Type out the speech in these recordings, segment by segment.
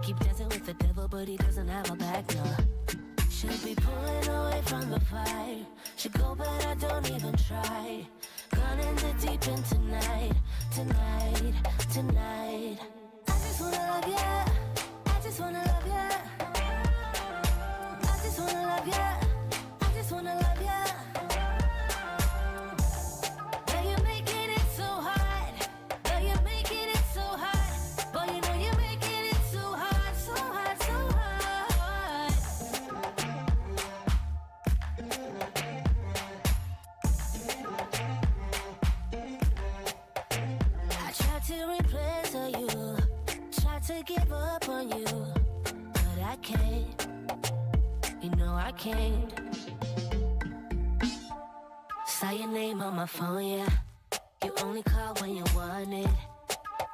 keep dancing with the devil, but he doesn't have a back, no. Should be pulling away from the fire. Should go, but I don't even try. Gone in the deep end tonight, tonight, tonight. I just wanna love ya. I just wanna love ya. I just wanna love ya. I just wanna love ya. Now you're making it so hard. Now you're making it so hard. Boy, you know you're making it so hard, so hard, so hard. I tried to replace you, tried to give up on you, but I can't. You know I can't. Saw your name on my phone, yeah. You only call when you want it.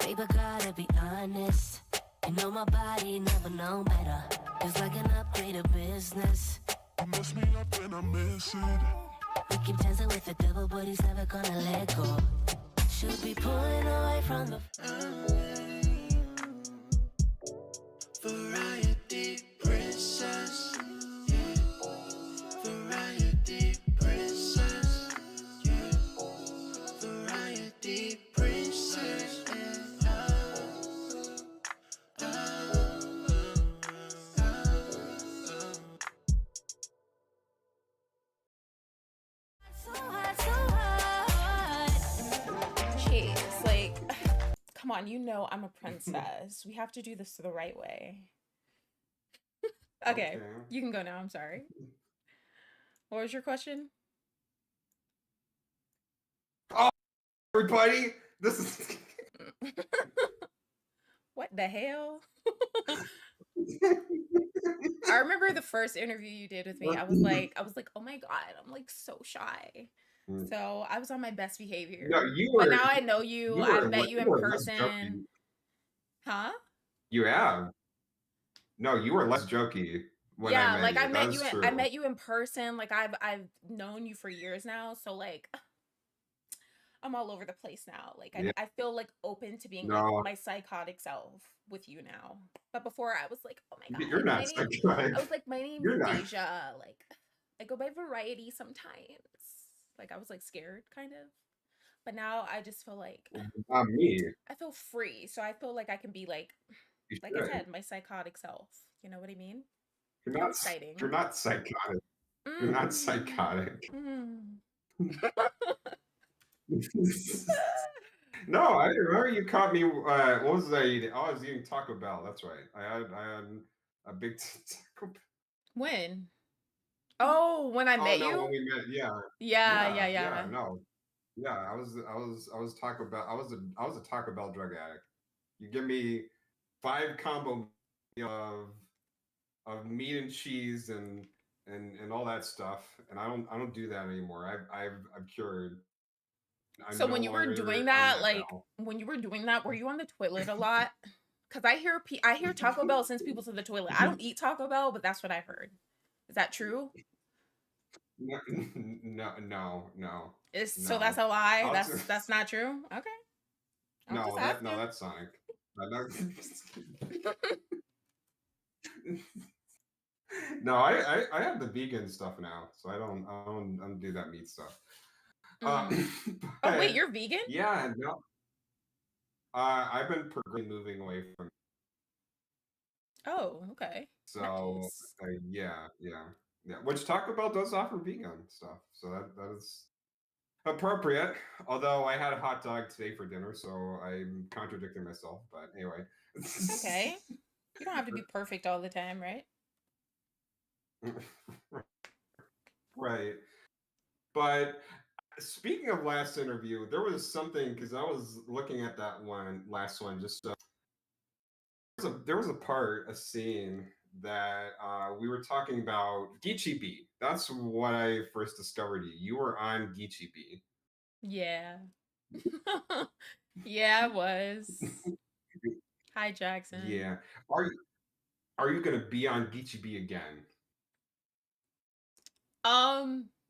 Baby, gotta be honest. You know my body never known better. It's like an upgraded business. You mess me up when I miss it. We keep dancing with the devil, but he's never gonna let go. Should be pulling away from the Variety princess, yeah. Variety princess, yeah. Variety princess, yeah. so hard, so hard. Jeez, like, come on, you know I'm a princess. We have to do this the right way. Okay, you can go now. I'm sorry. What was your question? Everybody, this is What the hell? I remember the first interview you did with me. I was like, oh my God, I'm like so shy. So I was on my best behavior. no, you But were. now I know you. You I've were. met you in You were less person. jokey. Huh? You have. No, you were less jokey when Yeah, I met like you. I met That you is in, true. I met you in person. Like I've known you for years now. So like I'm all over the place now. Like Yeah. I feel like open to being like No, my psychotic self with you now. But before I was like, oh my you're God, not my name. psychotic. I was like, my name's You're not. Deja. Like I go by Variety sometimes. Like I was like scared kind of. But now I just feel like Not me. I feel free. So I feel like I can be like You I should. said, my psychotic self. You know what I mean? You're How not. exciting. You're not psychotic. You're not psychotic. No, I remember you caught me. What was I eating? Oh, I was eating Taco Bell. That's right. I had a big Taco Bell. When? Oh, when I Oh met no, you? when we met, yeah, Yeah. no, yeah. I was Taco Bell. I was a Taco Bell drug addict. You give me 5 combo of meat and cheese and all that stuff, and I don't do that anymore. I've cured. I'm So no when you were longer doing on that, that like bell. when you were doing that, were you on the toilet a lot? Because I hear Taco Bell sends people to the toilet. I don't eat Taco Bell, but that's what I heard. Is that true? No, no. So that's a lie. I'll That's not true. Okay, I'm just asking. no, that's Sonic. No, I have the vegan stuff now, so I don't do that meat stuff. Oh wait, But you're vegan? yeah, no, I've been progressively moving away from. Oh, okay. So Nice. yeah. Which Taco Bell does offer vegan stuff, so that is appropriate. Although I had a hot dog today for dinner, so I'm contradicting myself. But anyway, It's okay. You don't have to be perfect all the time, right? right. But speaking of last interview, there was something because I was looking at that last one. Just there was a scene that we were talking about Geechee Bee. That's what I first discovered you. You were on Geechee Bee. Yeah. Yeah, I was. Hi, Jackson. Yeah. Are you gonna be on Geechee Bee again?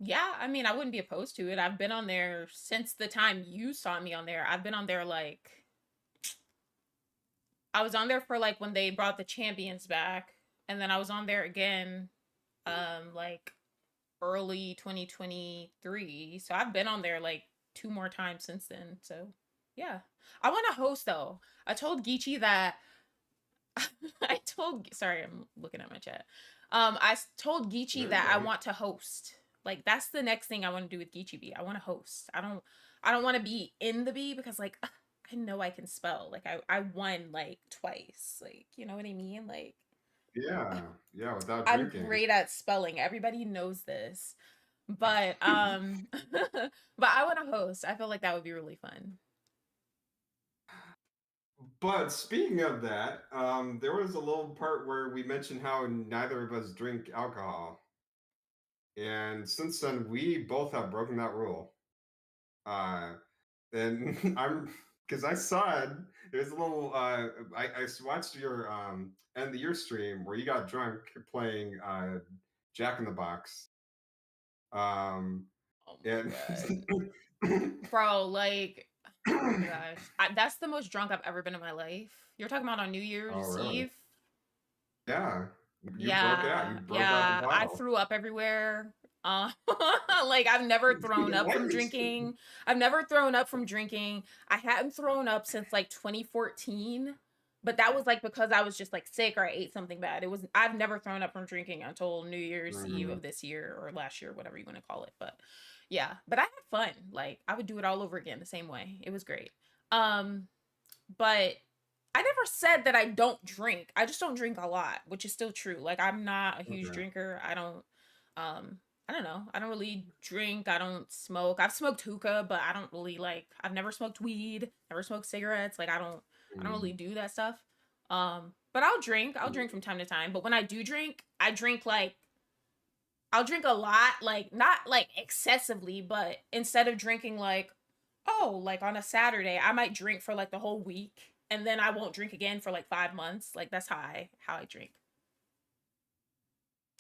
Yeah, I mean, I wouldn't be opposed to it. I've been on there since the time you saw me on there. I've been on there like I was on there for like when they brought the champions back, and then I was on there again, like early 2023. So I've been on there like 2 more times since then. So yeah, I want to host though. I told Geechee that sorry, I'm looking at my chat. Told Geechee You're that I right. want to host. Like that's the next thing I want to do with Geechee B. I want to host. I don't want to be in the B because like I know I can spell. Like I won like twice. Like, you know what I mean? Like Yeah, yeah, without I'm drinking. great at spelling. Everybody knows this. But but I want to host. I feel like that would be really fun. But speaking of that, there was a little part where we mentioned how neither of us drink alcohol. And since then, we both have broken that rule. And I'm because I saw it. There's a little. I watched your end of the year stream where you got drunk playing Jack in the Box. Um, Oh and my god. Bro, like oh my gosh. That's the most drunk I've ever been in my life. You're talking about on New Year's oh really? Eve? Yeah, you broke out. Yeah, You broke out the yeah. I bottle. threw up everywhere. Uh, like I've never thrown up from drinking. I've never thrown up from drinking. I hadn't thrown up since like 2014, but that was like because I was just like sick or I ate something bad. I've never thrown up from drinking until New Year's Eve of this year or last year, whatever you want to call it. But yeah, but I had fun. Like I would do it all over again the same way. It was great. Um, but I never said that I don't drink. I just don't drink a lot, which is still true. Like I'm not a huge Okay. drinker. Um I don't know. I don't really drink. I don't smoke. I've smoked hookah, but I don't really like I've never smoked weed, never smoked cigarettes. Like I don't really do that stuff. But I'll drink. I'll drink from time to time. But when I do drink, I drink like I'll drink a lot, like not like excessively, but instead of drinking like oh, like on a Saturday, I might drink for like the whole week and then I won't drink again for like 5 months. Like that's how I drink.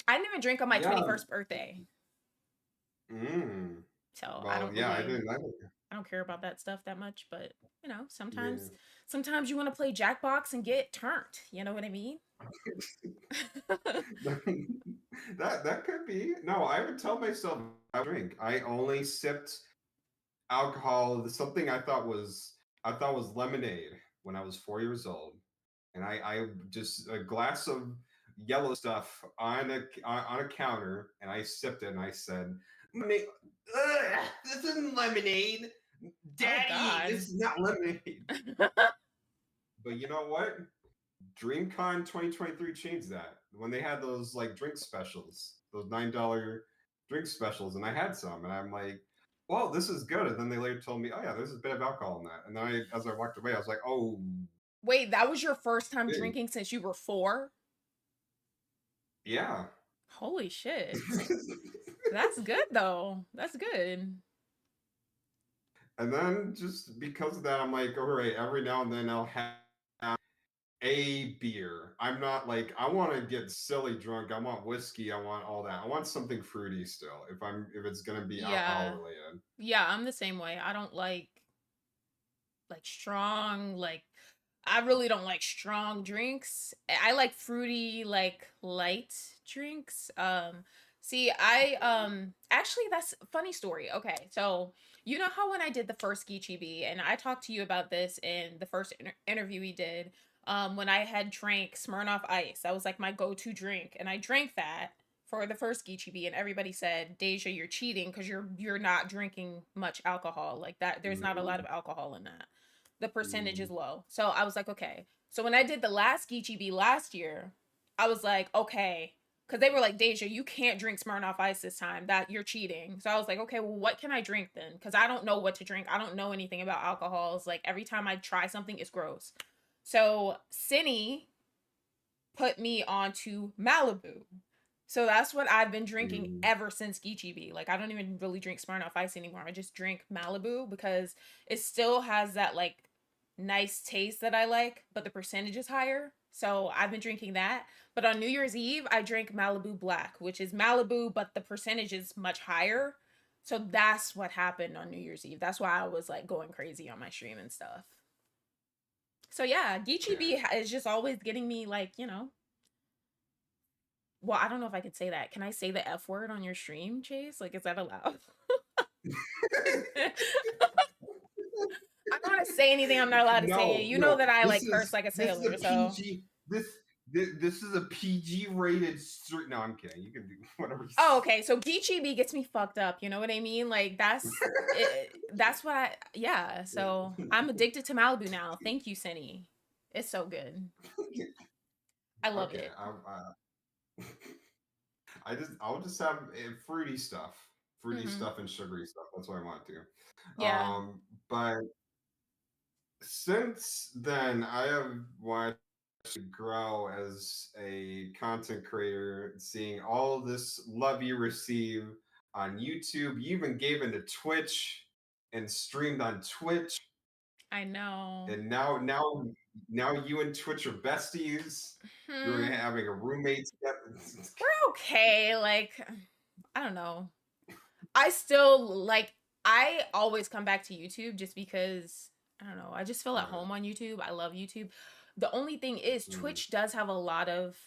I didn't even drink on my Yeah. 21st birthday. Mm. So I Well, don't yeah, I really didn't. I don't care about that stuff that much, but you know, Yeah. sometimes you want to play Jackbox and get turned. You know what I mean? That could be. No, I would tell myself I drink. I only sipped alcohol. Something I thought was lemonade when I was 4 years old, and I just a glass of yellow stuff on a counter, and I sipped it, and I said, "This isn't lemonade, Daddy. God. This is not lemonade." But you know what? DreamCon 2023 changed that when they had those like drink specials, those $9 drink specials, and I had some, and I'm like, "Well, this is good." And then they later told me, "Oh yeah, there's a bit of alcohol in that." And then as I walked away, I was like, "Oh, Wait, that was your first time yeah." drinking since you were 4? Yeah." Holy shit. That's good though. That's good. And then just because of that, I'm like, all right, every now and then I'll have a beer. I'm not like I want to get silly drunk. I want whiskey. I want all that. I want something fruity still. If it's gonna be Yeah. alcohol related. Yeah, I'm the same way. I don't like strong, like I really don't like strong drinks. I like fruity, like light drinks. See, actually that's a funny story. Okay, so you know how when I did the first Geechee Bee, and I talked to you about this in the first interview we did, when I had drank Smirnoff Ice, that was like my go-to drink, and I drank that for the first Geechee Bee, and everybody said, Deja, you're cheating because you're not drinking much alcohol like that. There's not a lot of alcohol in that. The percentage is low. So I was like, okay. So when I did the last Geechee Bee last year, I was like, okay, because they were like, Deja, you can't drink Smirnoff Ice this time. That you're cheating. So I was like, okay, well, what can I drink then? Because I don't know what to drink. I don't know anything about alcohols. Like every time I try something, it's gross. So Cindy put me onto Malibu. So that's what I've been drinking ever since Geechee Bee. Like I don't even really drink Smirnoff Ice anymore. I just drink Malibu because it still has that like nice taste that I like, but the percentage is higher. So I've been drinking that. But on New Year's Eve, I drank Malibu Black, which is Malibu, but the percentage is much higher. So that's what happened on New Year's Eve. That's why I was like going crazy on my stream and stuff. So yeah, Geechee Yeah. B is just always getting me like, well, I don't know if I could say that. Can I say the F word on your stream, Chase? Like, is that allowed? I don't want to say anything I'm not allowed to say. No, You know no. that I This like curse is like a this is a sailor, so. PG. This is a PG rated street. No, I'm kidding. You can do whatever. Oh, okay. So Geechee B gets me fucked up. You know what I mean? Like that's it, that's what yeah. So I'm addicted to Malibu now. Thank you, Cindy. It's so good. I love Okay. it. I'll just have fruity Hmm. stuff and sugary stuff. That's what I want to. Yeah. But since then, I have watched it grow as a content creator, seeing all this love you receive on YouTube. You even gave into Twitch and streamed on Twitch, I know. and now you and Twitch are besties. You're Hmm. having a roommate together. We're okay. Like, I don't know. I still like. I always come back to YouTube just because I don't know. I just feel at Right. home on YouTube. I love YouTube. The only thing is, Mm. Twitch does have a lot of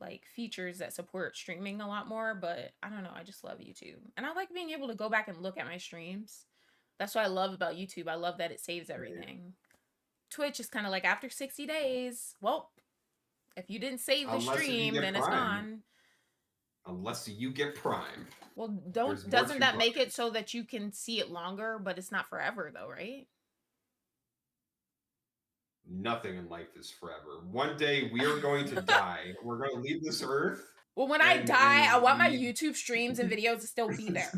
like features that support streaming a lot more, but I don't know. I just love YouTube, and I like being able to go back and look at my streams. That's what I love about YouTube. I love that it saves Right. everything. Twitch is kind of like after 60 days. Well, if you didn't save the Unless if you stream, get then it's Prime. gone. Unless you get Prime. Well, There's more doesn't to that make Prime. it so that you can see it longer, but it's not forever though, right? Nothing in life is forever. One day we are going to die. We're going to leave this earth. Well, when I And- die, I and want my we- YouTube streams and videos to still be there.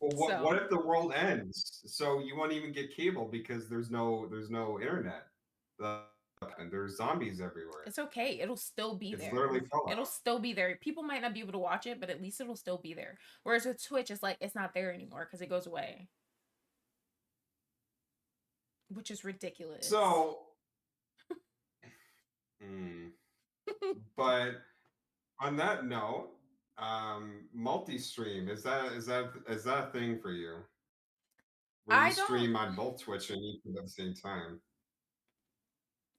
Well, what if the world ends? So you won't even get cable because there's no internet. And there's zombies everywhere. It's okay. It'll still be It's there. literally Fallout. It'll still be there. People might not be able to watch it, but at least it'll still be there. Whereas with Twitch, it's like it's not there anymore because it goes away. Which is ridiculous. So, but on that note, multi-stream is that a thing for you? Where you I don't- stream on both Twitch and YouTube at the same time.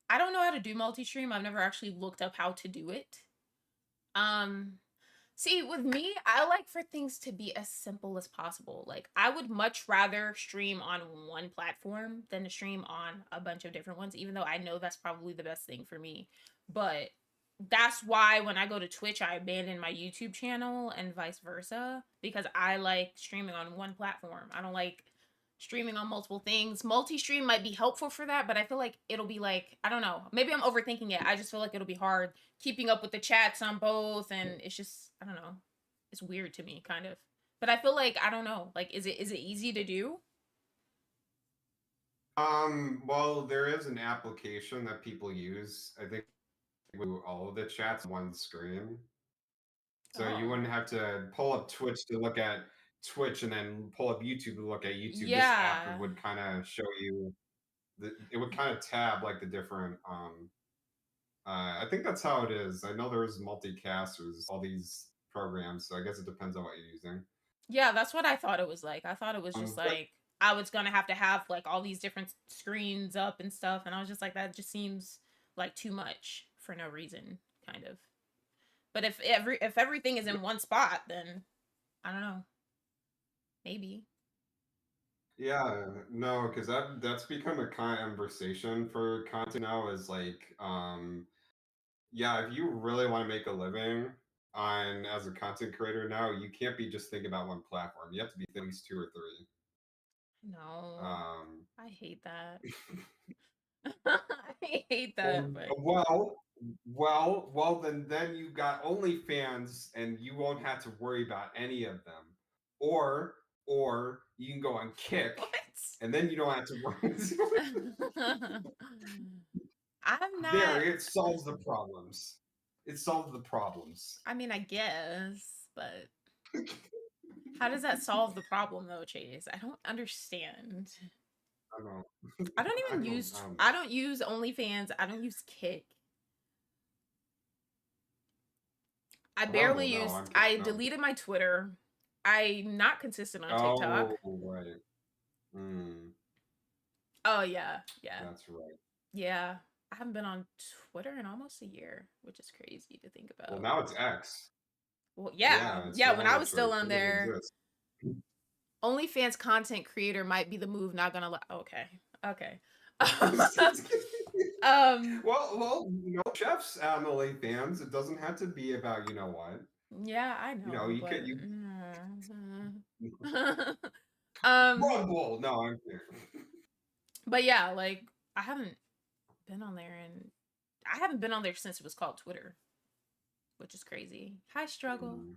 I don't know how to do multi-stream. I've never actually looked up how to do it. See, with me, I like for things to be as simple as possible. Like, I would much rather stream on one platform than to stream on a bunch of different ones, even though I know that's probably the best thing for me. But that's why when I go to Twitch, I abandon my YouTube channel and vice versa, because I like streaming on one platform. I don't like streaming on multiple things. Multi-stream might be helpful for that, but I feel like it'll be like, I don't know. Maybe I'm overthinking it. I just feel like it'll be hard keeping up with the chats on both, and it's just, I don't know. It's weird to me, kind of. But I feel like, I don't know. Like, is it easy to do? Well, there is an application that people use. I think all of the chats on one screen. So you Oh. wouldn't have to pull up Twitch to look at Twitch and then pull up YouTube to look at YouTube. This Yeah. app would kind of show you it would kind of tab like the different I think that's how it is. I know there's multicasters, all these programs, so I guess it depends on what you're using. Yeah, that's what I thought it was like. I thought it was just But- like I was gonna have to have like all these different screens up and stuff, and I was just like, that just seems like too much for no reason, kind of. But if everything is in one spot, then I don't know. Maybe. Yeah, no, because that's become a conversation for content now. Is like, yeah, if you really want to make a living on as a content creator now, you can't be just thinking about one platform. You have to be at least 2 or 3. No. Um, I hate that. I hate that. But well, then you got OnlyFans, and you won't have to worry about any of them. Or you can go on Kick, what? and then you don't have to worry. I'm not. There, it solves the problems. It solves the problems. I mean, I guess, but how does that solve the problem, though, Chase? I don't understand. I don't know. I don't even I don't- use. I don't know. I don't use OnlyFans. I don't use Kick. I don't barely know, use. I'm I kidding, no. deleted my Twitter. I'm not consistent on TikTok. Oh, right. Oh yeah, yeah, That's right. yeah. I haven't been on Twitter in almost a year, which is crazy to think Well, about. now it's X. Well, yeah, Yeah, it's yeah. no When I longer was still Twitter. on Twitter didn't there, exist. OnlyFans content creator might be the move. Not gonna lie. Okay, okay. um, Well, chefs OnlyFans. It doesn't have to be about what. yeah, I know, You could but you um, Rumble. No, I'm kidding. but yeah, like I haven't been on there, and I haven't been on there since it was called Twitter, which is crazy. Hi, struggle. Mm.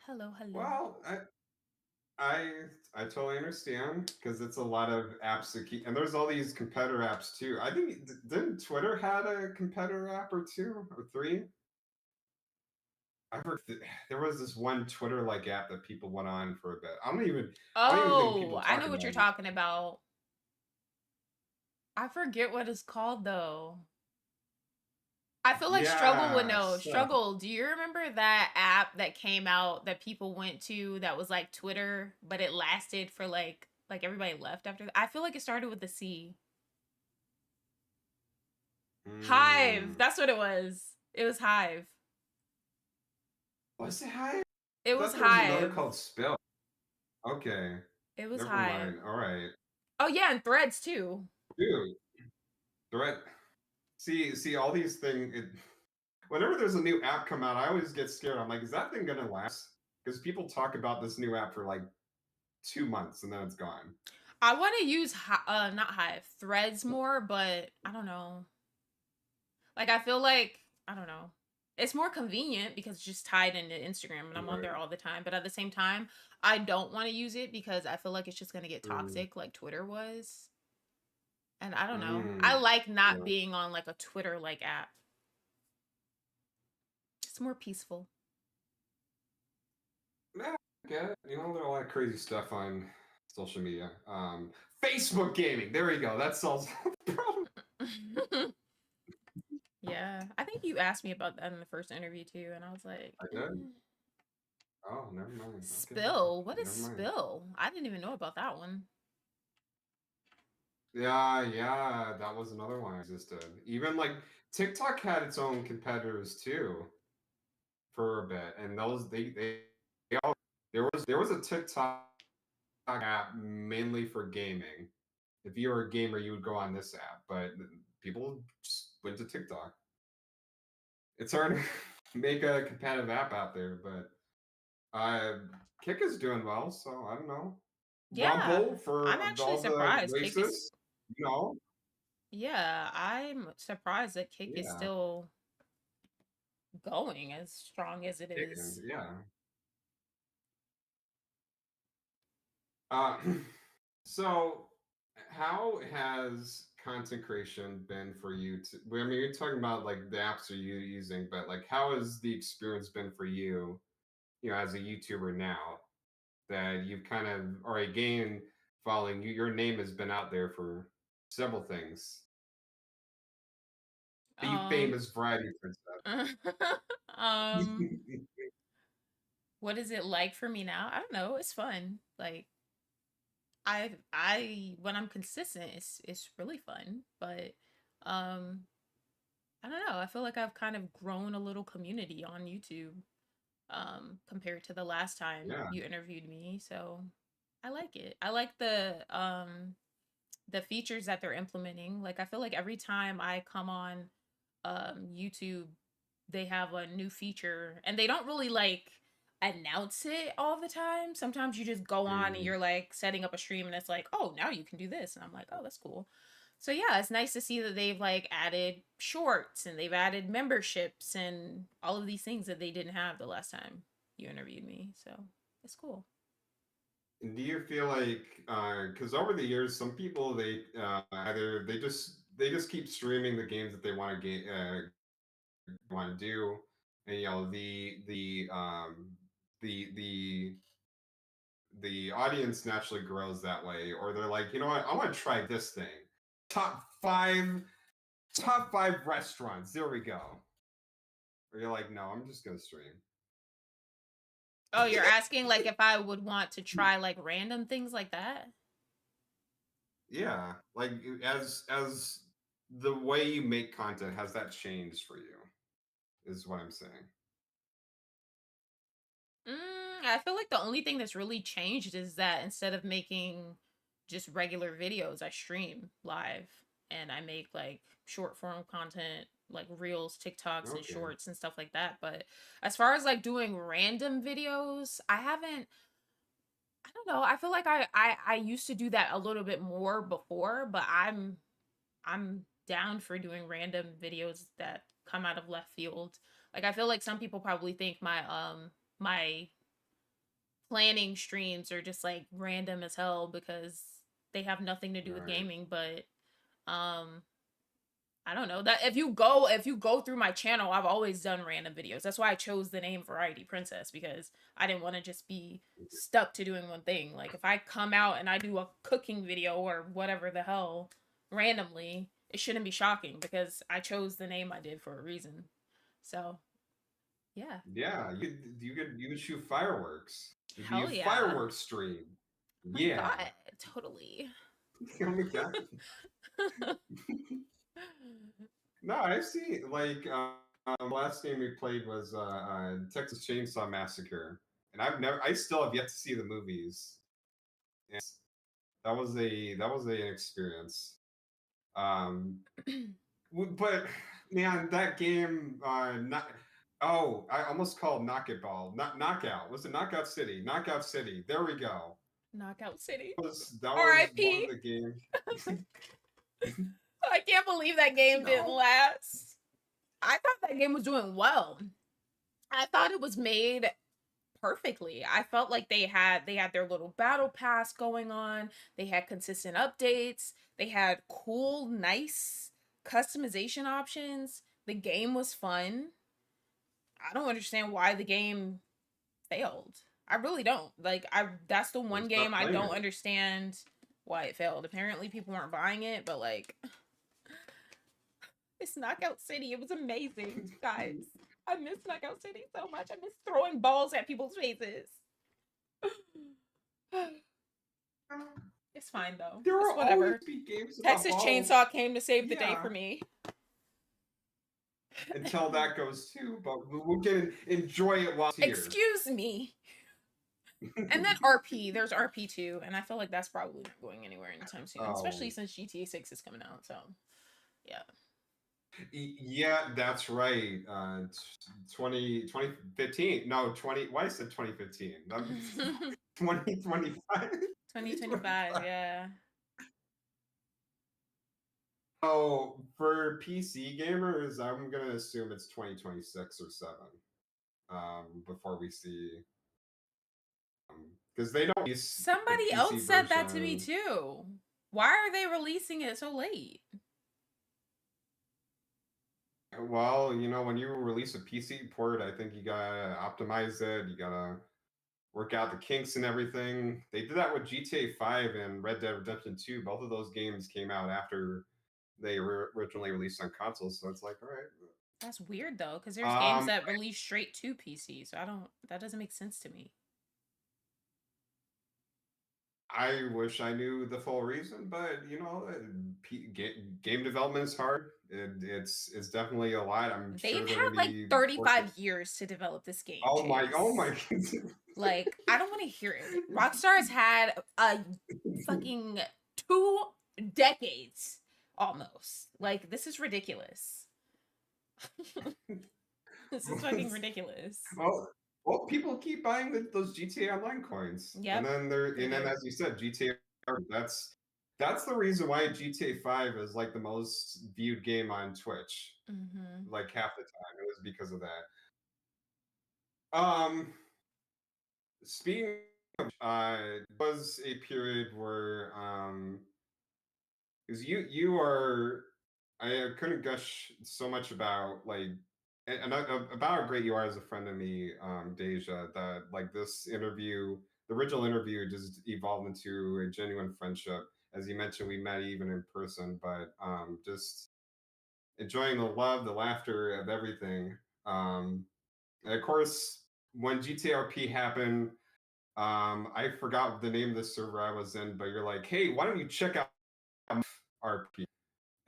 Hello, hello. Well, I I totally understand because it's a lot of apps to keep, and there's all these competitor apps too. I think didn't Twitter had a competitor app or two or three? I heard there was this one Twitter like app that people went on for a bit. I don't even think Oh, people I talk know what about you're it. talking about. I forget what it's called though. I feel like Struggle would Yeah, know. so Struggle, do you remember that app that came out that people went to that was like Twitter, but it lasted for like everybody left after that? I feel like it started with the C. Hive. mm, That's what it was. It was Hive. was it Hive? It I was thought there was another Hive. called Spill. Okay, It was never Hive. mind. All right, Oh yeah, and Threads too. dude. Threat. See, all these things. Whenever there's a new app come out, I always get scared. I'm like, is that thing gonna last? Because people talk about this new app for like 2 months and then it's gone. I want to use not Hive, Threads more, but I don't know. Like I feel like I don't know. It's more convenient because it's just tied into Instagram and I'm on Right. there all the time. But at the same time, I don't want to use it because I feel like it's just gonna get Mm, toxic like Twitter was. And I don't know. I mm, like not yeah. being on like a Twitter like app. It's more peaceful. Yeah, I get it. There's a lot of crazy stuff on social media. Facebook gaming. There we go. That solves the problem. Yeah. I think you asked me about that in the first interview too, and I was like, I did. Oh, never mind. Okay, Spill. What is never mind. Spill? I didn't even know about that one. Yeah, that was another one that existed. Even like TikTok had its own competitors too for a bit, and those they all there was a TikTok app mainly for gaming. If you were a gamer, you would go on this app, but people just went to TikTok. It's hard to make a competitive app out there, but Kick is doing well, so I don't know. Yeah. Rumble I'm for actually all the surprised Kick is races, you know? yeah, I'm surprised that Kick is Yeah, still going as strong as it kicking, is. yeah. Uh, so, how has content creation been for you? I mean, you're talking about like the apps are you using, but like, how has the experience been for you? As a YouTuber now that you've kind of already gained following, your name has been out there for several things. The Um famous variety princess. um what is it like for me now? I don't know. It's fun. Like I when I'm consistent, it's really fun. But um I don't know. I feel like I've kind of grown a little community on YouTube compared to the last time Yeah. you interviewed me. So I like it. I like the features that they're implementing. Like I feel like every time I come on YouTube, they have a new feature and they don't really like announce it all the time. Sometimes you just go on and Mm. you're like setting up a stream and it's like, "Oh, now you can do this." And I'm like, "Oh, that's cool." So yeah, it's nice to see that they've like added shorts and they've added memberships and all of these things that they didn't have the last time you interviewed me. So, it's cool. And do you feel like, because over the years, some people either they just keep streaming the games that they want to do, and the audience naturally grows that way, or they're like, you know what, I want to try this thing. Top five, top five restaurants. There we go. Or you're like, no, I'm just gonna stream. Oh, you're asking like if I would want to try like random things like that? Yeah, like as the way you make content, has that changed for you? Is what I'm saying. I feel like the only thing that's really changed is that instead of making just regular videos, I stream live and I make like short form content, like reels, TikToks, and Okay. shorts and stuff like that. But as far as like doing random videos, I haven't. I don't know. I feel like I used to do that a little bit more before, but I'm down for doing random videos that come out of left field. Like I feel like some people probably think my planning streams are just like random as hell because they have nothing to do with Right. gaming, but um I don't know. That if you go through my channel, I've always done random videos. That's why I chose the name Variety Princess, because I didn't want to just be stuck to doing one thing. Like if I come out and I do a cooking video or whatever the hell randomly, it shouldn't be shocking because I chose the name I did for a reason. So, yeah. Yeah, you could shoot fireworks. It'd be a Hell yeah. fireworks stream. Oh my Yeah. god, totally. Oh my god. No, I see. Like last game we played was Texas Chainsaw Massacre, and I still have yet to see the movies. And that was an experience. Um, but man, that game, not. Oh, I almost called Knockout Ball. Not Knockout. Was it Knockout City? Knockout City. There we go. Knockout City. That was one of R.I.P. the games. I can't believe that game didn't No. last. I thought that game was doing well. I thought it was made perfectly. I felt like they had their little battle pass going on. They had consistent updates. They had cool, nice customization options. The game was fun. I don't understand why the game failed. I really don't. Like I that's the one It's not game I playing don't it. understand why it failed. Apparently people weren't buying it, but like it's Knockout City. It was amazing, guys. I miss Knockout City so much. I miss throwing balls at people's faces. It's fine though. There It's will always whatever. be games about Texas balls. Chainsaw came to save the day Yeah, for me. until that goes too, but we can enjoy it while it's here. Excuse me. And then RP. There's RP too, and I feel like that's probably not going anywhere anytime soon, especially Oh, since GTA 6 is coming out. So, yeah. yeah, that's right. 2015. No, 20. Why I said 2015? 2025. 2025, yeah. Oh, for PC gamers, I'm gonna assume it's 2026 or 7. Before we see, because they don't use the Somebody else PC said that to me version. too. Why are they releasing it so late? Well, when you release a PC port, I think you gotta optimize it. You gotta work out the kinks and everything. They did that with GTA 5 and Red Dead Redemption 2. Both of those games came out after they were originally released on consoles. So it's like, all right. That's weird though, because there's games Um, that release straight to PC, so that doesn't make sense to me. I wish I knew the full reason, but game development is hard. It's definitely a lot. I'm They've sure they're had gonna like be working. 35 years to develop this game, Oh Chase. my goodness. Like, I don't want to hear it. Rockstar's had a fucking 2 decades almost. Like, this is ridiculous. This is fucking ridiculous. Well, people keep buying those GTA Online coins, and Yep, then they do. as you said, GTA. That's the reason why GTA 5 is like the most viewed game on Twitch. Mm-hmm. Like half the time, it was because of that. Um, Speaking of, was a period where because you are, I couldn't gush so much about like about how great you are as a friend of me, Deja, that like this interview, the original interview just evolved into a genuine friendship. As you mentioned, we met even in person, but just enjoying the love, the laughter of everything. And of course, when GTRP happened, I forgot the name of the server I was in, but you're like, hey, why don't you check out RP.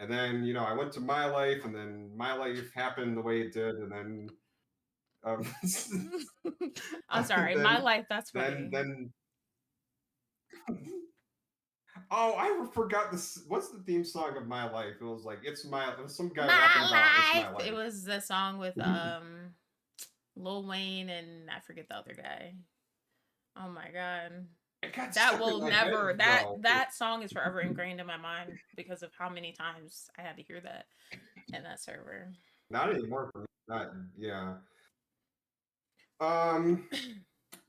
And then, you know, I went to My Life, and then My Life happened the way it did, and then um, I'm sorry, my then life. That's then funny. then oh, I forgot this. What's the theme song of My Life? It was like it was some guy rapping about it's My my life. It life. was the song with Lil Wayne and I forget the other guy. Oh my god. It got That stuck in will my never head that though. that song is forever ingrained in my mind because of how many times I had to hear that in that server. Not anymore for me. Not yeah. Um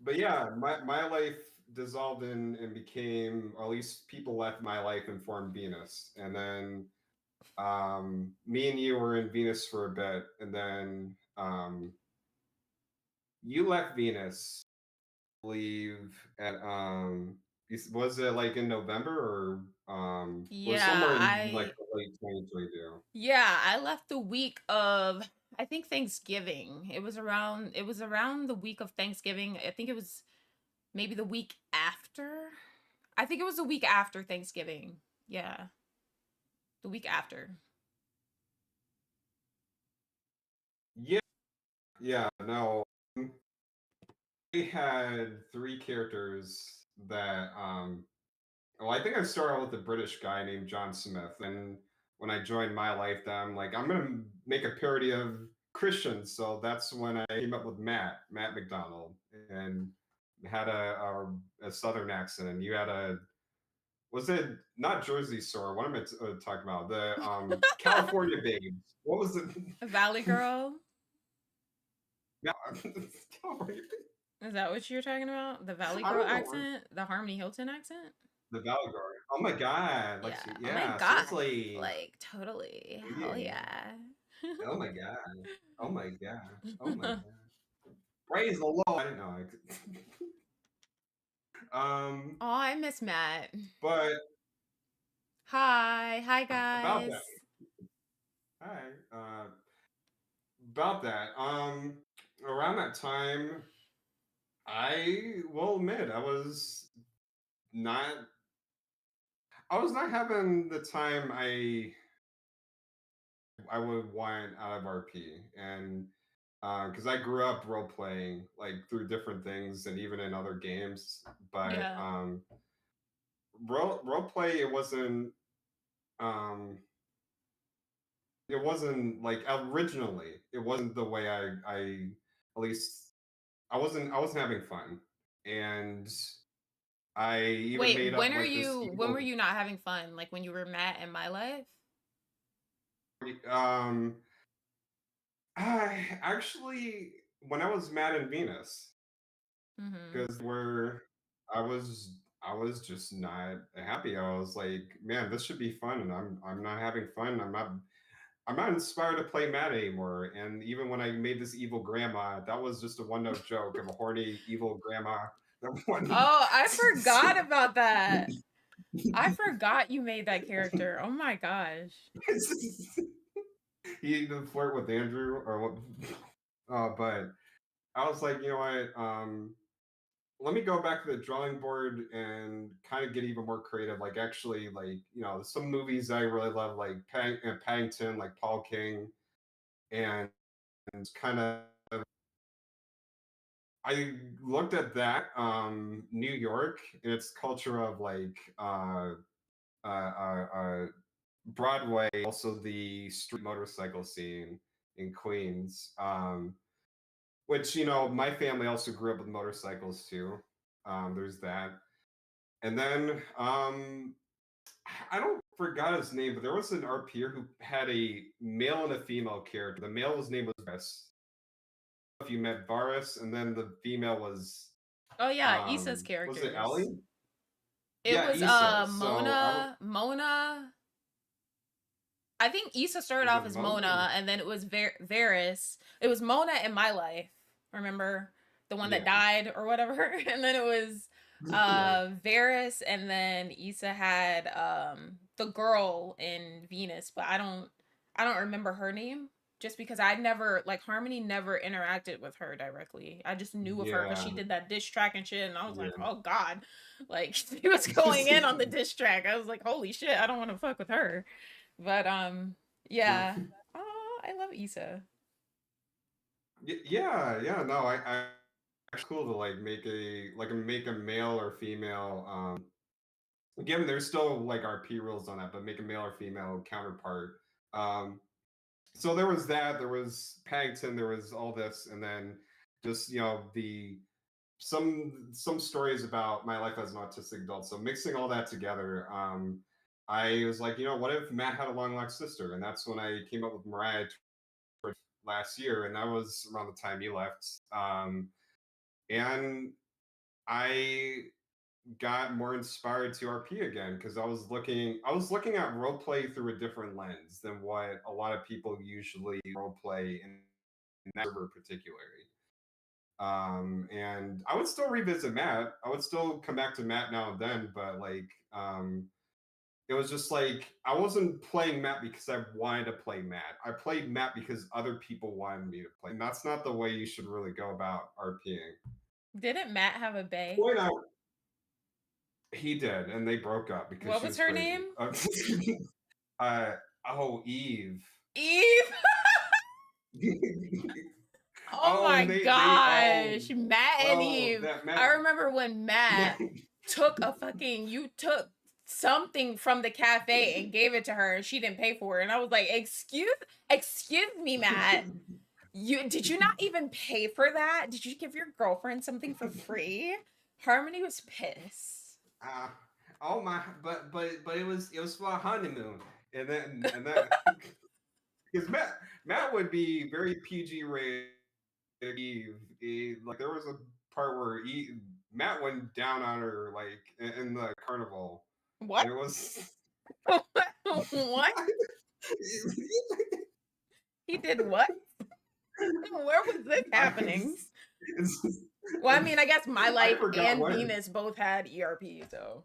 but yeah, my life dissolved in and became, or at least people left My Life and formed Venus. And then me and you were in Venus for a bit, and then you left Venus, I believe, at was it like in November, or was Yeah, somewhere in like I the late 2022? yeah, I left the week of I think Thanksgiving. It was around the week of Thanksgiving. I think it was maybe the week after. I think it was the week after Thanksgiving. Yeah, the week after. Yeah, yeah, no. We had three characters that well, I think I started out with a British guy named John Smith, and when I joined My Life, I'm like, I'm gonna make a parody of Christians. So that's when I came up with Matt McDonald, and had a Southern accent, and you had a, was it not Jersey Shore? What am I talking about? The California Babes. What was it? Valley Girl. California Babes. Is that what you're talking about? The Valley I Girl don't know. accent? The Harmony Hilton accent? The Valley Guard. Oh my god! Like, Yeah. Oh my yeah, god. seriously. Like totally. Hell Yeah. yeah. Oh my god. Oh my gosh. Oh my god. Praise the Lord. I didn't know. Oh, I miss Matt. But Hi. Hi about guys. that. Hi. About that. Around that time, I will admit not. I was not having the time I would want out of RP, and because I grew up role playing like through different things and even in other games, but Yeah. role play um it wasn't like originally it wasn't the way I at least I wasn't having fun, and I even Wait, made up like this when were evil you not having fun? Like when you were Matt in My Life? um I actually, when I was mad in Venus, Mm-hmm. because where I was just not happy. I was like, man, this should be fun, and I'm not having fun. I'm not inspired to play Mad anymore. And even when I made this evil grandma, that was just a one note joke of a horny evil grandma that wanted. Oh, I forgot about that. I forgot you made that character. Oh my gosh. He even flirt with Andrew or what? But I was like, you know what? Let me go back to the drawing board and kind of get even more creative. Like actually, like, you know, some movies I really love, like Paddington, like Paul King, and kind of I looked at that New York and its culture of like Broadway, also the street motorcycle scene in Queens, which, you know, my family also grew up with motorcycles too. There's that. And then I don't forgot his name, but there was an RPer who had a male and a female character. The male's name was Varys. If you met Varys, and then the female Oh yeah, Issa's was it characters. Ellie? It Yeah, was Issa. So Mona. I think Issa started was off it as Mona? Mona and then it was Varys. It was Mona in My Life. Remember? The one that Yeah. died or whatever. And then it was Yeah. Varys, and then Issa had the girl in Venus, but I don't remember her name. just because I never like Harmony never interacted with her directly. I just knew of her because she Yeah, did that diss track and shit, and I was like, yeah. oh god, like she was going in on the diss track. I was like, holy shit, I don't want to fuck with her. But yeah. Oh, I love Issa. Yeah, yeah, no, I it's cool to like make a male or female again there's still like RP rules on that, but make a male or female counterpart. Um so there was that, there was Paddington, there was all this, and then just the some stories about my life as an autistic adult. So mixing all that together, I was like, what if Matt had a long lost sister? And that's when I came up with Mariah last year, and that was around the time you left. And I got more inspired to RP again because I was looking at roleplay through a different lens than what a lot of people usually roleplay in that server particularly. And I would still revisit Matt. I would still come back to Matt now and then, but it was just like I wasn't playing Matt because I wanted to play Matt. I played Matt because other people wanted me to play. And that's not the way you should really go about RPing. Didn't Matt have a bae? Point out he did, and they broke up because What she was was her crazy. name? Oh, Eve. Eve. Oh Oh, my and they gosh, Matt and oh Eve. that I Matt. remember when Matt you took something from the cafe and gave it to her and she didn't pay for it. And I was like, excuse me, Matt. Did you not even pay for that? Did you give your girlfriend something for free? Harmony was pissed. Oh my, but it was for a honeymoon, and that because Matt would be very PG rated. Like there was a part where Matt went down on her like in the carnival, What? and it was What? He did what? Where was this happening? Well, I mean, I guess My Life forgot and when. Venus both had ERP, so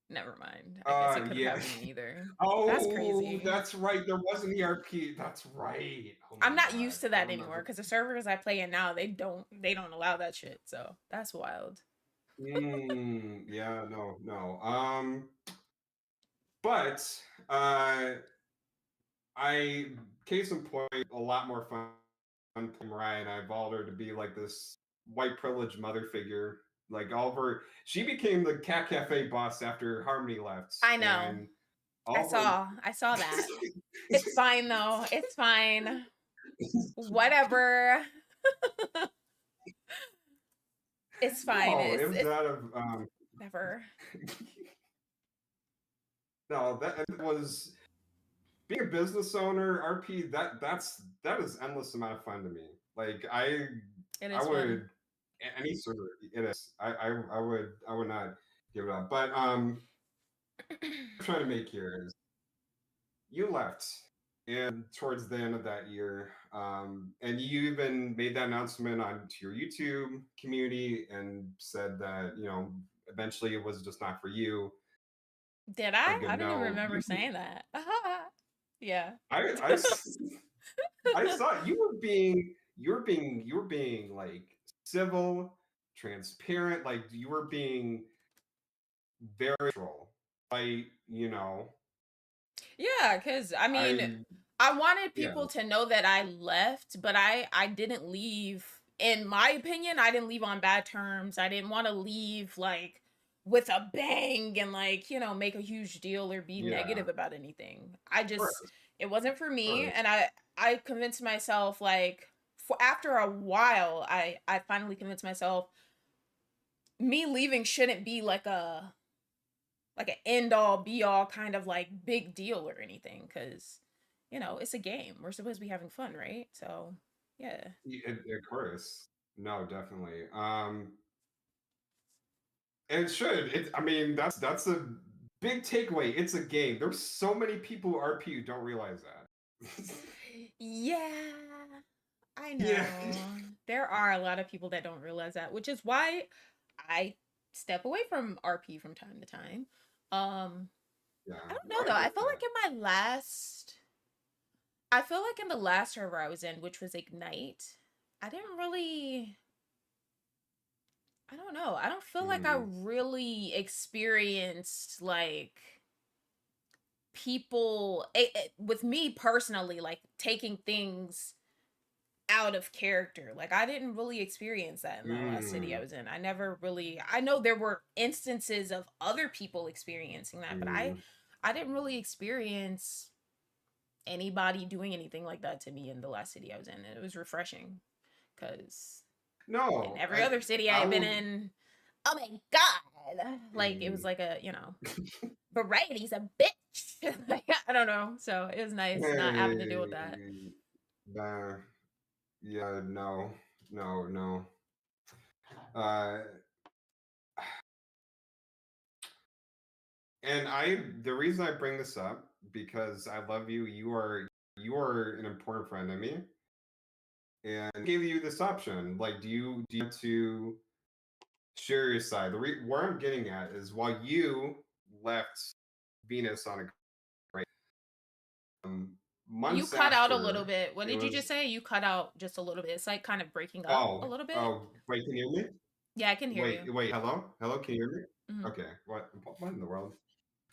never mind. I guess it could Yeah. have happened either. Oh, That's crazy. that's right. There was an ERP. That's right. Oh I'm my not God, used to I that remember. anymore because the servers I play in now, they don't allow that shit. So that's wild. Yeah, no. But I case in point, a lot more fun playing Mariah, and I evolved her to be like this white privileged mother figure. Like Oliver, she became the Cat Cafe boss after Harmony left. I know. And I saw that. It's fine though. It's fine. Whatever. It's fine. No, it was It's out of never. no, that was being a business owner. RP that is endless amount of fun to me. Like It is I fun. would any server it is. I would not give it up. But I'm trying to make here is you left and towards the end of that year, and you even made that announcement onto your YouTube community and said that eventually it was just not for you. Did I? Like, I don't even no, remember saying that. Yeah. I saw you were being like civil, transparent, like you were being very neutral. Like, Yeah, because I mean, I wanted people to know that I left, but I didn't leave. In my opinion, I didn't leave on bad terms. I didn't want to leave like with a bang and like, make a huge deal or be negative about anything. It wasn't for me. Right. And I convinced myself like after a while, I finally convinced myself me leaving shouldn't be like an end all be all kind of like big deal or anything because it's a game, we're supposed to be having fun, right? So yeah. Of course. No, definitely. And it should. I mean, that's a big takeaway. It's a game. There's so many people who RP who don't realize that. Yeah, I know. Yeah. There are a lot of people that don't realize that, which is why I step away from RP from time to time. Yeah. I don't know though. I felt like in my last I feel like in the last server I was in, which was Ignite, I didn't really, I don't know. I don't feel like I Mm, really experienced like people with me personally, like taking things out of character. Like I didn't really experience that in the last city I mm, was in. I never really, I know there were instances of other people experiencing that, but I mm. I didn't really experience anybody doing anything like that to me in the last city I was in. And it was refreshing because in No, every other city I I had been will. in, oh my god, like it was Mm. like a variety's a bitch. Like, I don't know. So it was nice not having to deal with that. Hey, nah, yeah, no, no, no. Uh, and the reason I bring this up because I love you. You are an important friend to me, and I gave you this option. Like, do you want to share your side? Where I'm getting at is while you left Venus on a great um, You months cut out a little after bit. What it did you just was. say? You cut out just a little bit. It's like kind of breaking up a Oh, little bit. oh, wait, can you hear me? Yeah, I can hear Wait, you. wait, hello, hello, can you hear me? Mhm. Okay, what in the world?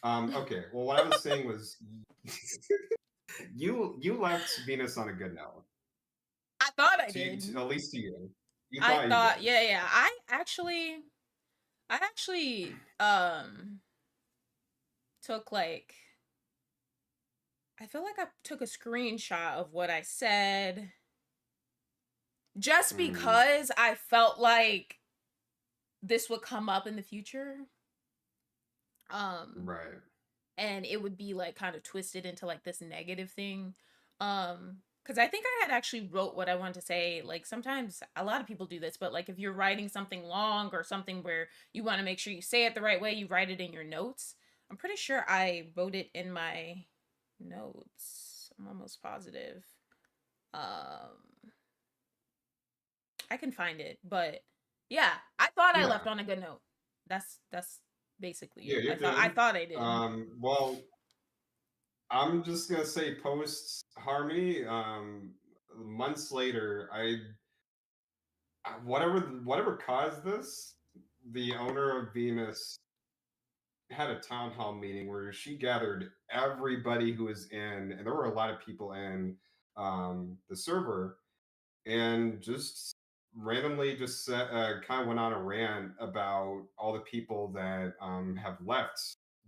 Okay. Well, what I was saying was, you left Venus on a good note. I thought I did. At least to you, you I thought you thought, did. yeah, yeah. I actually took like I feel like I took a screenshot of what I said just Mm, because I felt like this would come up in the future. Um right. and it would be like kind of twisted into like this negative thing. Because I think I had actually wrote what I wanted to say. Like sometimes a lot of people do this, but like if you're writing something long or something where you want to make sure you say it the right way, you write it in your notes. I'm pretty sure I wrote it in my notes. I'm almost positive. Um, I can find it, but yeah, I thought I left Yeah, on a good note. That's basically yeah, it. you I did. thought I did. Well, I'm just gonna say post Harmony. Months later, whatever caused this, the owner of Venus had a town hall meeting where she gathered everybody who was in, and there were a lot of people in the server, and just randomly just kind of went on a rant about all the people that have left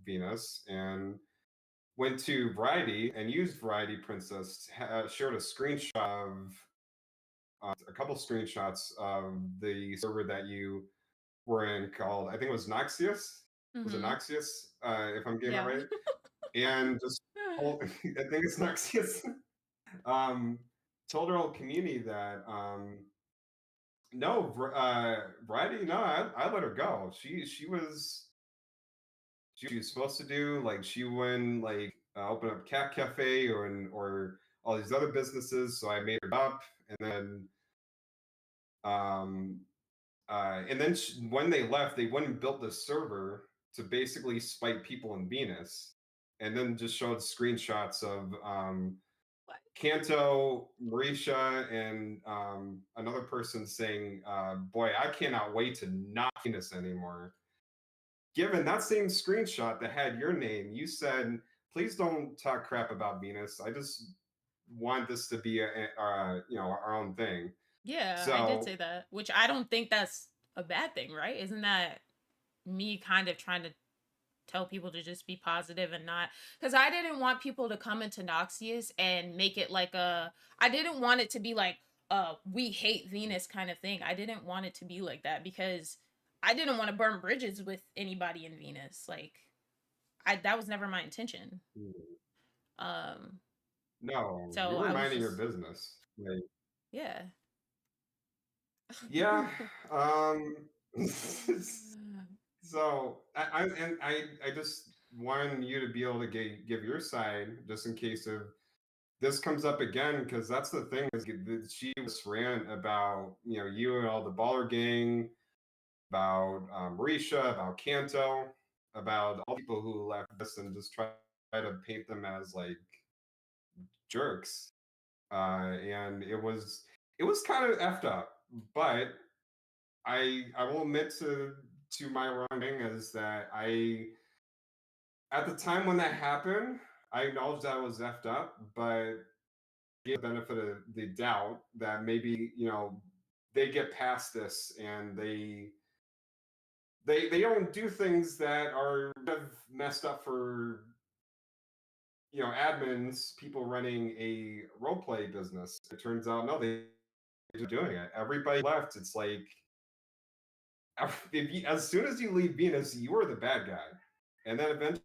Venus and went to Variety and used Variety Princess, shared a screenshot of a couple screenshots of the server that you were in called, I think it was Noxious. Was it Mm-hmm. Noxious? If I'm getting that Yeah. right. And just told, I think it's Noxious. um, told her whole community that no, Variety, no, I let her go. She was supposed to do like she wouldn't like open up Cat Cafe or all these other businesses. So I made her up, and um, then when they left, they went and built this server to basically spite people in Venus, and then just showed screenshots of What? Kanto, Marisha, and another person saying, "Boy, I cannot wait to not Venus anymore." Given that same screenshot that had your name, you said, "Please don't talk crap about Venus. I just want this to be our own thing." Yeah, I did So say that, which I don't think that's a bad thing, right? Isn't that me kind of trying to tell people to just be positive and not, because I didn't want people to come into Noxious and make it like I didn't want it to be like we hate Venus kind of thing. I didn't want it to be like that because I didn't want to burn bridges with anybody in Venus. Like I that was never my intention. mm, Um no, you so were I was minding your just business. Like, yeah. yeah. Um, so I just wanted you to be able to give your side just in case of this comes up again, because that's the thing is that she was rant about you and all the baller gang, about Marisha, about Kanto, about all people who left this and just try to paint them as like jerks. and it was kind of effed up. But I will admit to my wronging is that I at the time when that happened, I acknowledged that I was effed up, but gave the benefit of the doubt that maybe they get past this and they don't do things that are kind of messed up for admins, people running a role play business. It turns out no, they're doing it. Everybody left. It's like as soon as you leave Venus, you are the bad guy, and then eventually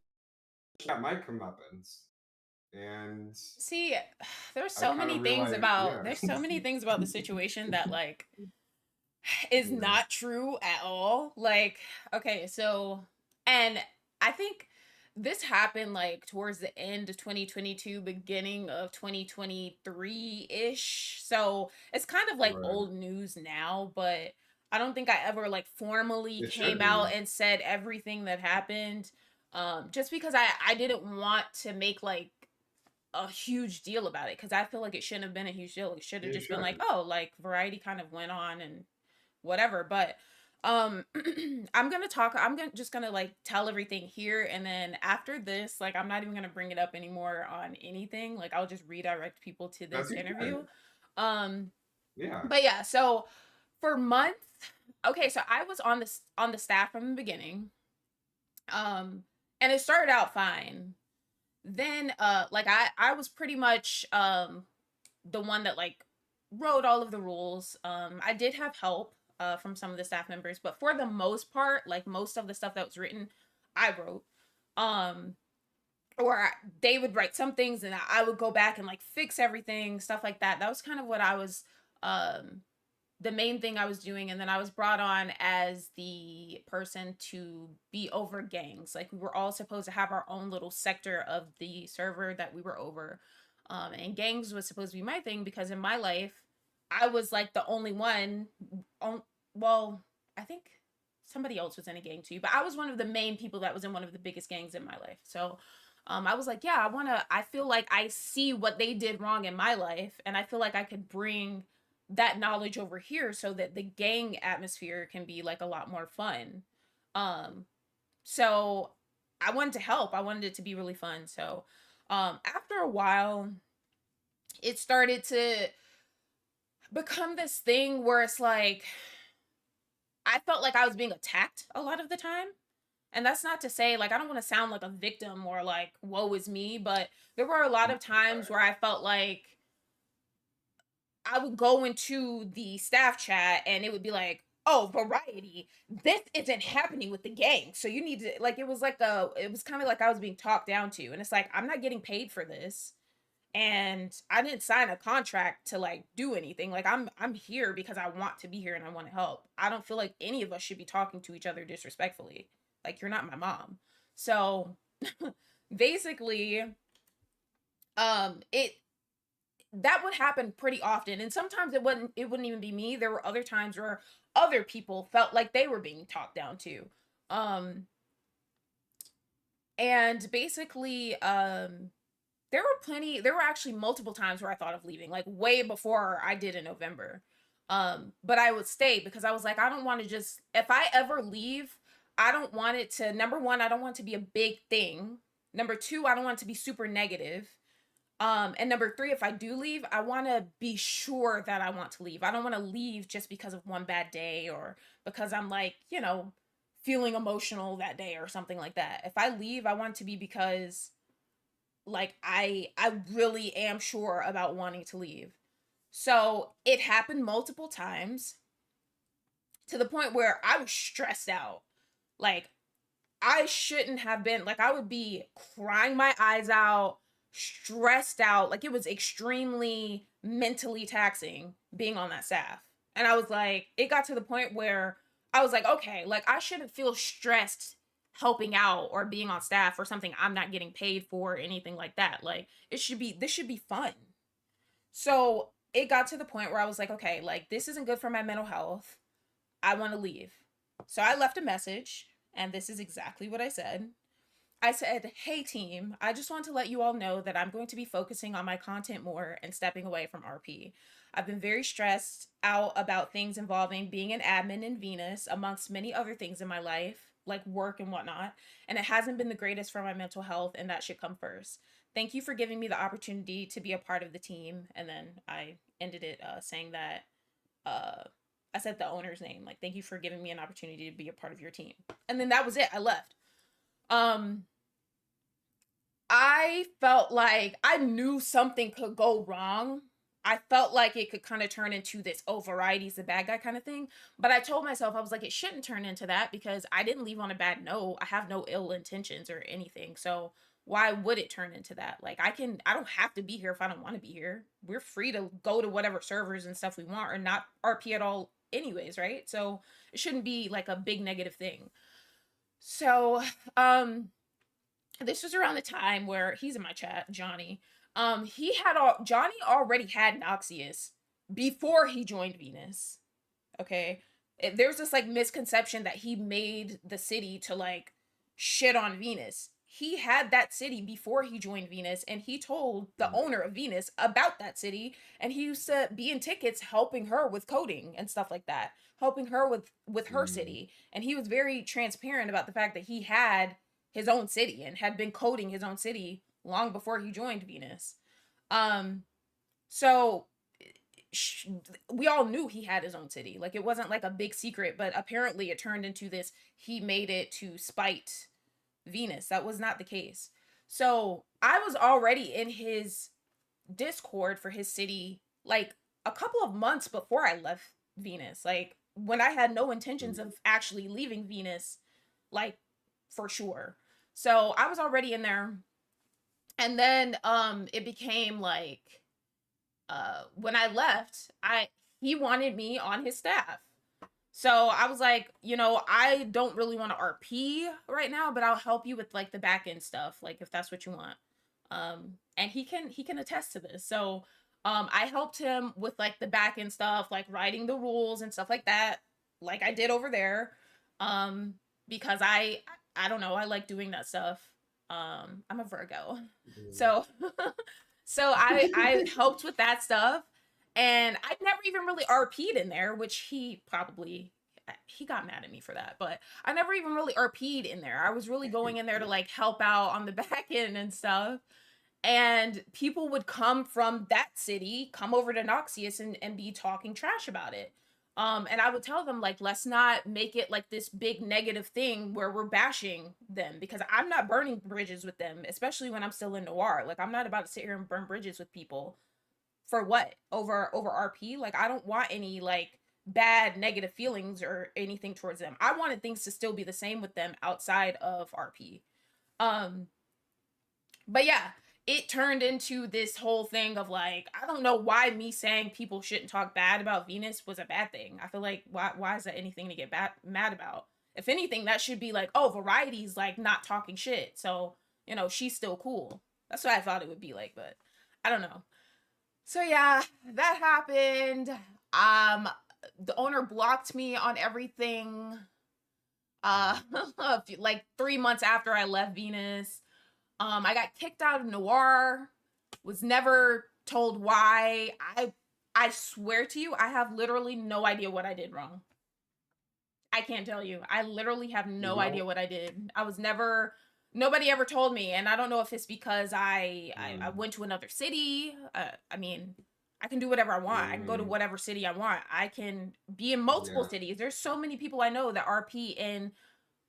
that might come up and See, there's I so kind many of things realized, about yeah, there's so many things about the situation that like is yeah, not true at all. Like, okay, so and I think this happened like towards the end of 2022, beginning of 2023-ish. So it's kind of like right. old news now, but I don't think I ever like formally It came should out be. and said everything that happened. Just because I didn't want to make like a huge deal about it because I feel like it shouldn't have been a huge deal. It should have It just been like, should. oh, like Variety kind of went on and whatever. But um I'm gonna just gonna like tell everything here, and then after this, like I'm not even gonna bring it up anymore on anything. Like I'll just redirect people to That's this okay. interview. Um Yeah. but yeah, so for months, okay, so I was on the staff from the beginning. Um and it started out fine. Then like I was pretty much the one that like wrote all of the rules. I did have help from some of the staff members, but for the most part, like most of the stuff that was written, I wrote. Um, they would write some things, and I would go back and like fix everything, stuff like that. That was kind of what I was um the main thing I was doing, and then I was brought on as the person to be over gangs. Like we were all supposed to have our own little sector of the server that we were over. And gangs was supposed to be my thing because in my life, I was like the only one on well, I think somebody else was in a gang too, but I was one of the main people that was in one of the biggest gangs in my life. So I was like, yeah, I feel like I see what they did wrong in my life, and I feel like I could bring that knowledge over here so that the gang atmosphere can be like a lot more fun. Um, so I wanted to help. I wanted it to be really fun. So after a while, it started to become this thing where it's like I felt like I was being attacked a lot of the time. And that's not to say like I don't want to sound like a victim or like woe is me, but there were a lot of times where I felt like I would go into the staff chat and it would be like, "Oh, Variety, this isn't happening with the gang. So you need to like it was kind of like I was being talked down to. And it's like I'm not getting paid for this. And I didn't sign a contract to like do anything. Like I'm here because I want to be here and I want to help. I don't feel like any of us should be talking to each other disrespectfully. Like you're not my mom." So basically, it that would happen pretty often, and sometimes it wouldn't even be me. There were other times where other people felt like they were being talked down to. Um and basically there were actually multiple times where I thought of leaving, like way before I did in November. But I would stay because I was like I don't want to just if I ever leave, I don't want it to number 1, I don't want it to be a big thing. Number 2, I don't want it to be super negative. And number 3, if I do leave, I want to be sure that I want to leave. I don't want to leave just because of one bad day or because I'm like, feeling emotional that day or something like that. If I leave, I want it to be because like I really am sure about wanting to leave. So, it happened multiple times to the point where I was stressed out. Like I shouldn't have been like I would be crying my eyes out, stressed out. Like it was extremely mentally taxing being on that staff. And I was like, it got to the point where I was like, okay, like I shouldn't feel stressed helping out or being on staff or something I'm not getting paid for or anything like that. Like this should be fun. So it got to the point where I was like, okay, like this isn't good for my mental health. I want to leave. So I left a message, and this is exactly what I said. I said, "Hey team, I just want to let you all know that I'm going to be focusing on my content more and stepping away from RP. I've been very stressed out about things involving being an admin in Venus, amongst many other things in my life, like work and whatnot, and it hasn't been the greatest for my mental health, and that should come first. Thank you for giving me the opportunity to be a part of the team." And then I ended it saying that uh, I said the owner's name, like, "Thank you for giving me an opportunity to be a part of your team." And then that was it. I left. Um, I felt like I knew something could go wrong. I felt like it could kind of turn into this, oh, Variety's the bad guy kind of thing. But I told myself, I was like, it shouldn't turn into that because I didn't leave on a bad note. I have no ill intentions or anything. So why would it turn into that? Like, I don't have to be here if I don't want to be here. We're free to go to whatever servers and stuff we want or not RP at all anyways, right? So it shouldn't be like a big negative thing. So, this was around the time where he's in my chat, Johnny. Johnny already had Noxious before he joined Venus. Okay. There's this like misconception that he made the city to like shit on Venus. He had that city before he joined Venus, and he told the owner of Venus about that city, and he used to be in tickets helping her with coding and stuff like that, helping her with her city. And he was very transparent about the fact that he had his own city and had been coding his own city long before he joined Venus. So we all knew he had his own city. Like, it wasn't like a big secret, but apparently it turned into this, he made it to spite Venus. That was not the case. So I was already in his Discord for his city like a couple of months before I left Venus. Like, when I had no intentions of actually leaving Venus, like, for sure. So I was already in there. And then it became like when I left, he wanted me on his staff. So I was like, I don't really want to RP right now, but I'll help you with like the back end stuff, like if that's what you want. And he can attest to this. So I helped him with like the back end stuff, like writing the rules and stuff like that, like I did over there. Because I don't know, I like doing that stuff. I'm a Virgo. So I helped with that stuff, and I never even really RP'd in there, which he got mad at me for that, but I never even really RP'd in there. I was really going in there to like help out on the back end and stuff. And people would come from that city, come over to Noxious and be talking trash about it. And I would tell them, like, let's not make it like this big negative thing where we're bashing them, because I'm not burning bridges with them, especially when I'm still in Noir. Like, I'm not about to sit here and burn bridges with people for what? Over RP? Like, I don't want any like bad negative feelings or anything towards them. I wanted things to still be the same with them outside of RP. But yeah, it turned into this whole thing of like, I don't know why me saying people shouldn't talk bad about Venus was a bad thing. I feel like why is that anything to get mad about? If anything, that should be like, oh, Variety's like not talking shit, so she's still cool. That's what I thought it would be like, but I don't know. So yeah, that happened. The owner blocked me on everything. Like 3 months after I left Venus. I got kicked out of Noir, was never told why. I swear to you, I have literally no idea what I did wrong. I can't tell you. I literally have no idea what I did. Nobody ever told me, and I don't know if it's because I went to another city. I mean, I can do whatever I want. I can go to whatever city I want. I can be in multiple cities. There's so many people I know that RP in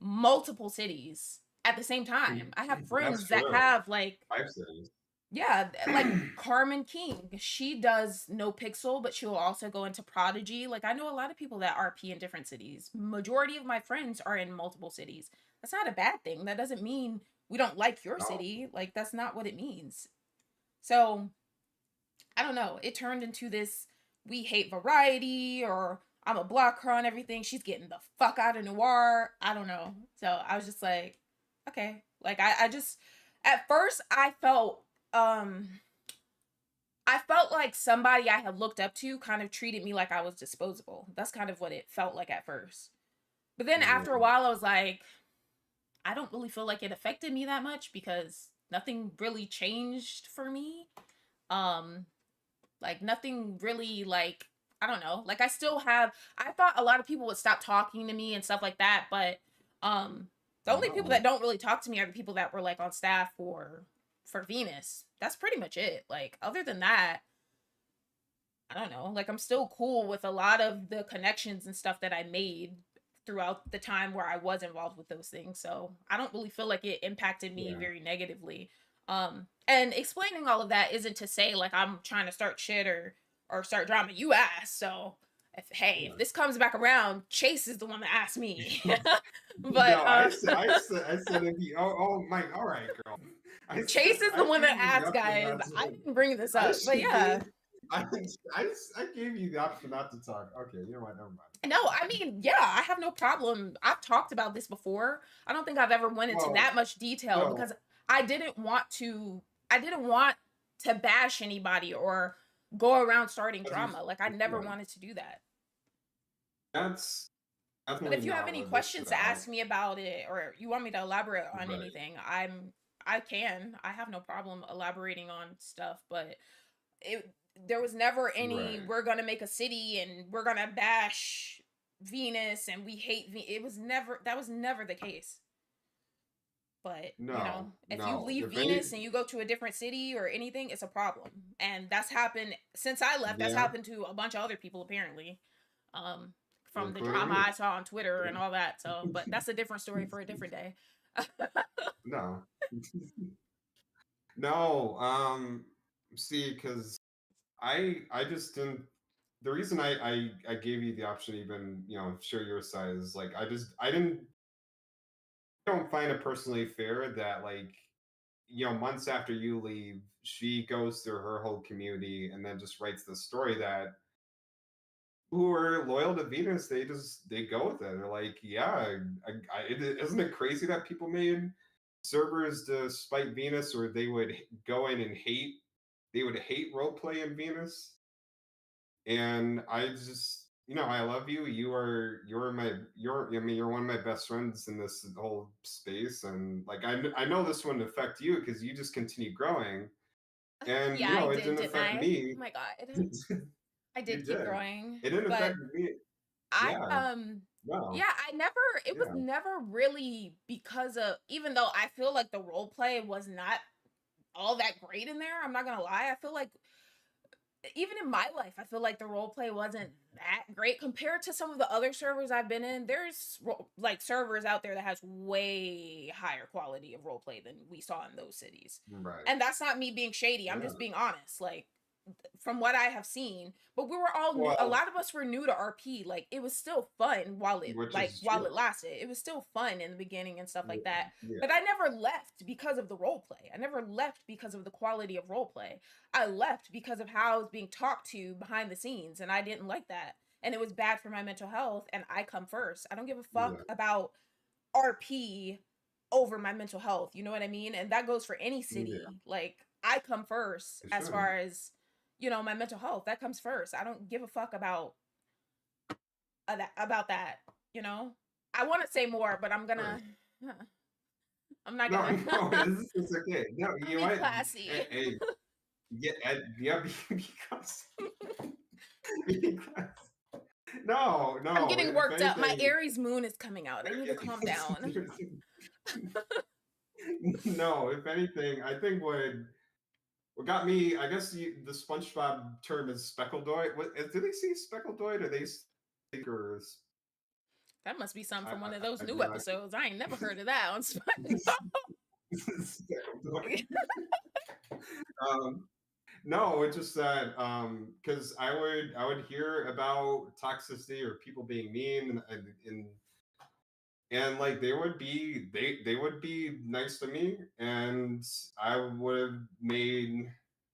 multiple cities at the same time. I have friends that have like 5 cities. Yeah, like Carmen King. She does No Pixel, but she'll also go into Prodigy. Like, I know a lot of people that RP in different cities. Majority of my friends are in multiple cities. That's not a bad thing. That doesn't mean we don't like your city. Like, that's not what it means. So, I don't know. It turned into this, we hate Variety, or I'm a block her on everything. She's getting the fuck out of Noir. I don't know. So, I was just like, okay. Like, I just, at first, I felt like somebody I had looked up to kind of treated me like I was disposable. That's kind of what it felt like at first. But then after a while, I was like, I don't really feel like it affected me that much because nothing really changed for me. Um, like nothing really like I don't know. Like I still have I thought a lot of people would stop talking to me and stuff like that, but um the only people No. that don't really talk to me are the people that were like on staff for Venus. That's pretty much it. Like other than that, I don't know. Like I'm still cool with a lot of the connections and stuff that I made throughout the time where I was involved with those things. So I don't really feel like it impacted me Yeah. very negatively. And explaining all of that isn't to say like I'm trying to start shit or start drama. You asked, so Yeah. if this comes back around, Chase is the one that asked me. No, but I said if you. Oh, Mike. All right, girl. Chase is the one that gave you the asked, option guys. not to- I didn't bring this I up, but should yeah. gave- I gave you the option not to talk. Okay, you know what? Never mind. No, I mean, yeah, I have no problem. I've talked about this before. I don't think I've ever went into Well, that much detail no. because I didn't want to bash anybody or go around starting That's drama. Like I never yeah. wanted to do that. That's But definitely if you have not any what this questions is to about. ask me about it or you want me to elaborate on Right. anything, I can. I have no problem elaborating on stuff, but there was never any Right. we're gonna make a city and we're gonna bash Venus and we hate it was never that was never the case. But you know, No, if you no. leave If any, Venus and you go to a different city or anything, it's a problem. And that's happened since I left. That's yeah, happened to a bunch of other people apparently. Um, from the including drama me. I saw on Twitter and all that. So, but that's a different story for a different day. No. No. See, because I just didn't. The reason I gave you the option to even share your side is like I don't find it personally fair that like months after you leave she goes through her whole community and then just writes the story that who are loyal to Venus, they go with it. They're like, yeah, isn't it crazy that people made servers to spite Venus, or they would go in and they would hate roleplay in Venus. And I just, I love you. I mean, you're one of my best friends in this whole space, and like I know this wouldn't affect you because you just continue growing, and Yeah, I it did, didn't didn't affect I? me. Oh my god. I You did keep did. growing. It didn't But affect me. I Yeah. No. yeah, it was Yeah. never really because of even though I feel like the role play was not all that great in there, I'm not gonna lie. I feel like even in my life, I feel like the role play wasn't that great compared to some of the other servers I've been in. There's like servers out there that has way higher quality of role play than we saw in those cities. Right. And that's not me being shady. I'm just Yeah. being honest. Like from what I have seen, but we were all new. A Well, lot of us were new to RP. Like it was still fun while which is while true. it lasted. It was still fun in the beginning and stuff like that. Yeah. But I never left because of the role play. I never left because of the quality of role play. I left because of how I was being talked to behind the scenes, and I didn't like that. And it was bad for my mental health. And I come first. I don't give a fuck Yeah. about RP over my mental health. You know what I mean? And that goes for any city. Yeah. Like I come first It as should. far as my mental health. That comes first. I don't give a fuck about that. I want to say more, but I'm gonna. I'm not No, gonna. no, it's okay. No, I'm you being might. classy. Hey, yeah, because because no, I'm getting if worked up. My anything- Aries moon is coming out. I need to calm down. No, if anything, I think what got me, I guess the SpongeBob term is speckledoid. Do they say speckledoid or they stickers? That must be something from I- one of those I new do not- episodes. I ain't never heard of that on SpongeBob. Speckledoid. No, it's just that because I would hear about toxicity or people being mean and like they would be nice to me, and I would have made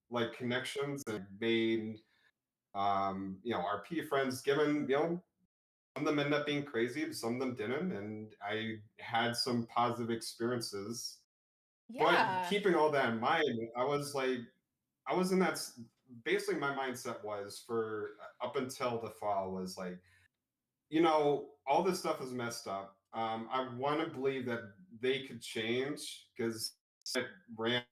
like connections and made RP friends, given some of them end up being crazy, but some of them didn't, and I had some positive experiences. Yeah. But keeping all that in mind, I was in that basically my mindset was for up until the fall was like, all this stuff is messed up. I want to believe that they could change because Rand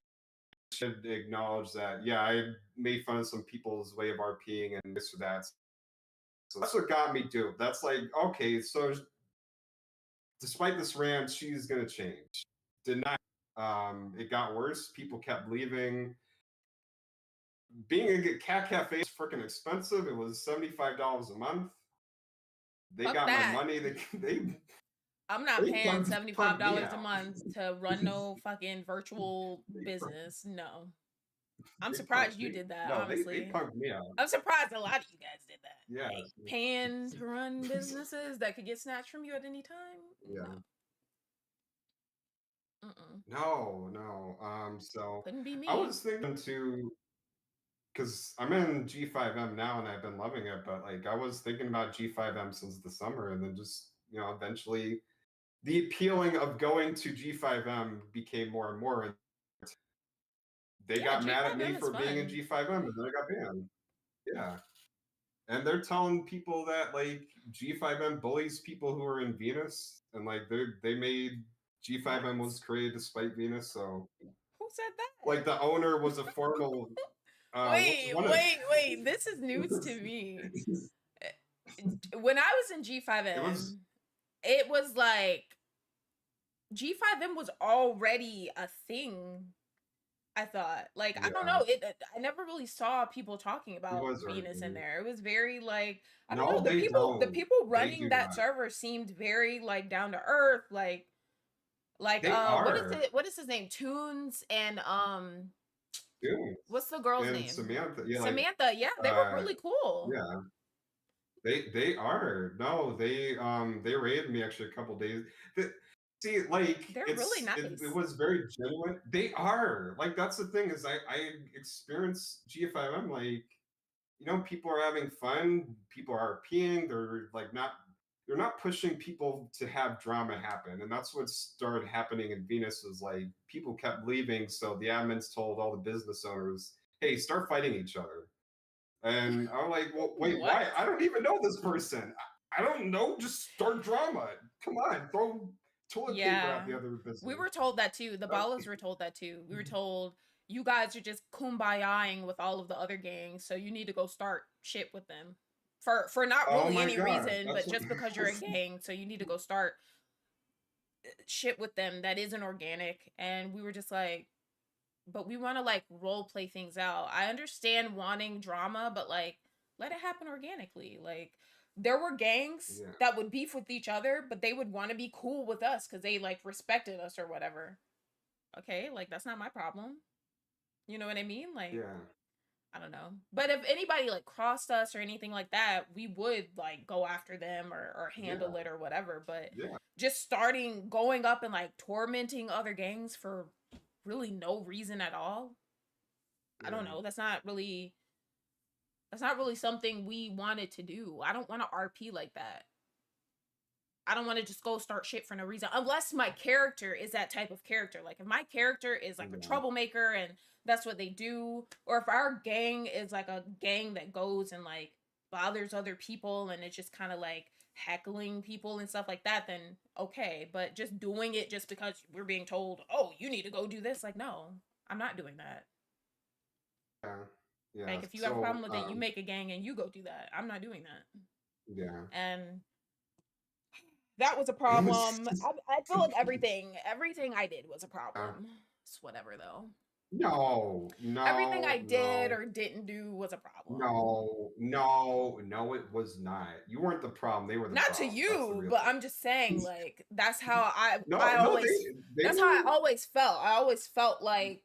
should acknowledge that. Yeah, I made fun of some people's way of RPing and this or that. So that's what got me duped. That's like, okay, so despite this rant, she's gonna change. Did not. It got worse. People kept leaving. Being a cat cafe is freaking expensive. It was $75 a month. They Fuck got that. my money. They I'm not They paying punked me $75 a out. month to run no fucking virtual business. No. I'm They surprised punked you me. did that, No, they honestly. punked me out. I'm surprised a lot of you guys did that. Yeah. Like, paying to run businesses that could get snatched from you at any time? Yeah. No. Mm-mm. No. So Couldn't be me. I was thinking to, because I'm in G5M now and I've been loving it, but like I was thinking about G5M since the summer, and then just eventually the appealing of going to G5M became more and more. And they got mad at me G5M is for being in fun. G5M, and then I got banned. Yeah. And they're telling people that like G5M bullies people who are in Venus, and like they made G5M was created despite Venus. So Who said that? like the owner was a former. Wait. This is news to me. When I was in G5M, it was like G5M was already a thing. I thought, like, I don't know, I never really saw people talking about Venus in there. It was very like, I don't know, the people running that server seemed very like down to earth, like what is his name? Tunes and what's the girl's name? Samantha. Yeah, Samantha. Yeah, they were really cool. Yeah, they are. No, they raided me actually a couple days. See, like they're really nice. It was very genuine. They are. Like that's the thing is I experienced G5M like people are having fun, people are RPing, they're not pushing people to have drama happen. And that's what started happening in Venus was like people kept leaving, so the admins told all the business owners, "Hey, start fighting each other." And I'm like, well, wait, why? I don't even know this person. I don't know. Just start drama. Come on, throw toilet paper at the other business. We were told that too. The Ballas were told that too. We were told you guys are just kumbayaing with all of the other gangs, so you need to go start shit with them for not really any reason, but just because you're a gang, so you need to go start shit with them that isn't organic. And we were just like, but we want to like role play things out. I understand wanting drama, but like let it happen organically. Like there were gangs that would beef with each other, but they would want to be cool with us because they like respected us or whatever. Okay, like that's not my problem. You know what I mean? Like, I don't know. But if anybody like crossed us or anything like that, we would like go after them or handle it or whatever. But just going up and like tormenting other gangs for really no reason at all. I don't know. That's not really something we wanted to do. I don't want to RP like that. I don't want to just go start shit for no reason unless my character is that type of character. Like if my character is like a troublemaker and that's what they do, or if our gang is like a gang that goes and like bothers other people and it's just kind of like heckling people and stuff like that, then okay. But just doing it just because we're being told, oh, you need to go do this, like no, I'm not doing that. Yeah. Like if you have a problem with it, you make a gang and you go do that. I'm not doing that. Yeah. And that was a problem. I feel like everything I did was a problem. It's whatever though. No. Everything I did or didn't do was a problem. No, it was not. You weren't the problem. They were the problem. Not to you, but I'm just saying, like, that's how that's how I always felt. I always felt like,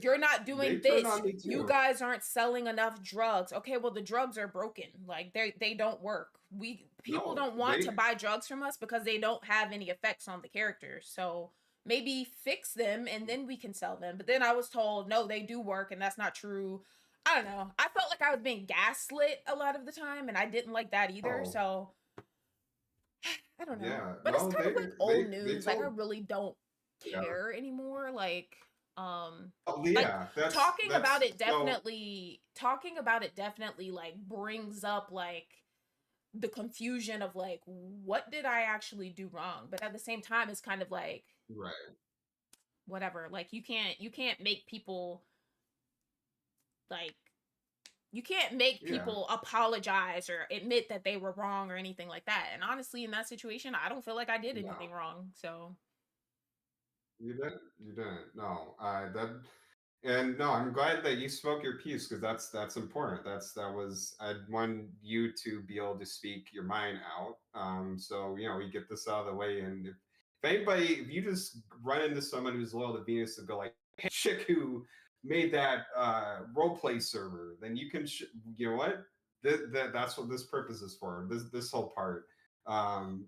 you're not doing this. You guys aren't selling enough drugs. Okay, well, the drugs are broken. Like, they don't work. People don't want to buy drugs from us because they don't have any effects on the characters. So maybe fix them and then we can sell them. But then I was told, no, they do work and that's not true. I don't know. I felt like I was being gaslit a lot of the time and I didn't like that either. So I don't know. Yeah. But it's kind of like old news. Like I really don't care anymore. Like talking about it definitely like brings up like the confusion of like, what did I actually do wrong? But at the same time, it's kind of like Right. whatever. Like you can't make people like you can't make Yeah. people apologize or admit that they were wrong or anything like that. And honestly, in that situation, I don't feel like I did No. anything wrong. So You didn't. You didn't. No. That. And no, I'm glad that you spoke your piece because that's important. I want you to be able to speak your mind out. So we get this out of the way. And if you just run into someone who's loyal to Venus and go like, "Hey, chick who made that role play server," then you can, you know what? That's what this purpose is for. This whole part. Um,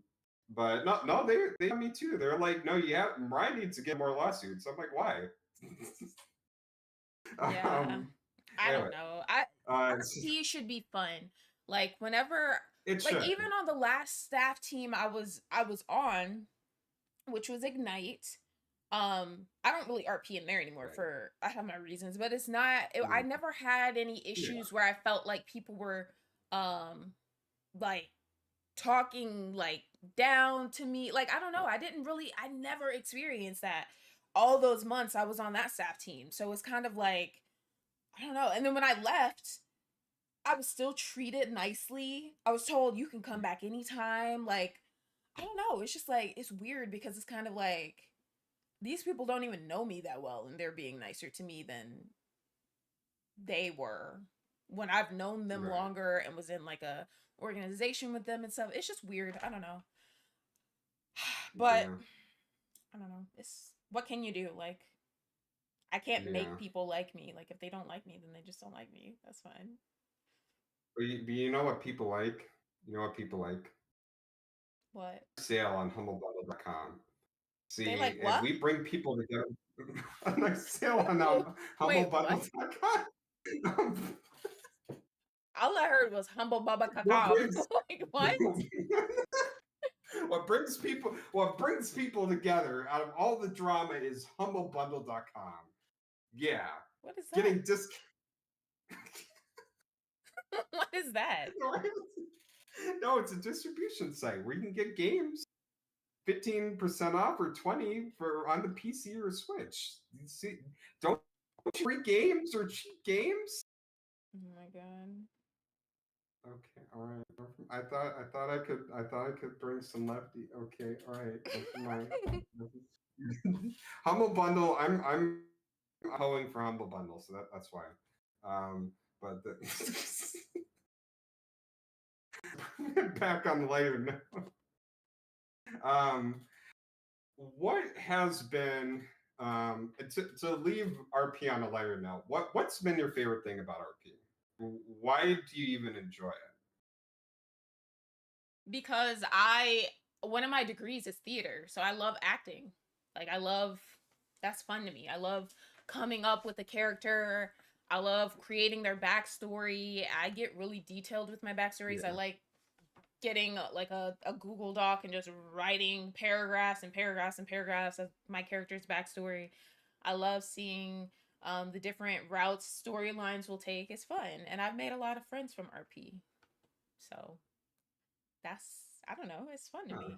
but no, they got me too. They're like, no, Ryan needs to get more lawsuits. I'm like, why? yeah, I Anyway, don't know. it's- RP should be fun. Like whenever, it like should. even on the last staff team I was on, which was Ignite. I don't really RP in there anymore Right. I have my reasons, but it's not. I never had any issues where I felt like people were like talking like down to me. Like I don't know. I never experienced that all those months I was on that staff team. So it's kind of like I don't know. And then when I left, I was still treated nicely. I was told you can come back anytime. Like, I don't know. It's just like, it's weird because it's kind of like these people don't even know me that well and they're being nicer to me than they were when I've known them Right. longer and was in like a organization with them and stuff. It's just weird. I don't know. But Yeah. I don't know. It's what can you do? Like, I can't Yeah. make people like me. Like, if they don't like me, then they just don't like me. That's fine. But you know what people like? You know what people like? What? Sale on humblebundle.com. See, They like if what? we bring people together, a nice sale on Wait, what? humblebundle.com. All I heard was humble baba What cacao. brings- Like what? what brings people together out of all the drama is humblebundle.com. Yeah. What is that? Getting disc What is that? No, it's a distribution site where you can get games 15% off or 20 for on the PC or Switch. You see, don't free games or cheap games. Oh my god. Okay, all right. I thought I could bring some lefty. Okay, all right. Humble Bundle. I'm hoeing for Humble Bundle, so that's why. But back on the lighter note. What has been to leave RP on a lighter note? What's been your favorite thing about RP? Why do you even enjoy it? Because one of my degrees is theater, so I love acting. Like that's fun to me. I love coming up with a character. I love creating their backstory. I get really detailed with my backstories. I Yeah. like getting like a Google Doc and just writing paragraphs and paragraphs and paragraphs of my character's backstory. I love seeing the different routes storylines will take. It's fun, and I've made a lot of friends from RP. So I don't know, it's fun to Huh. me.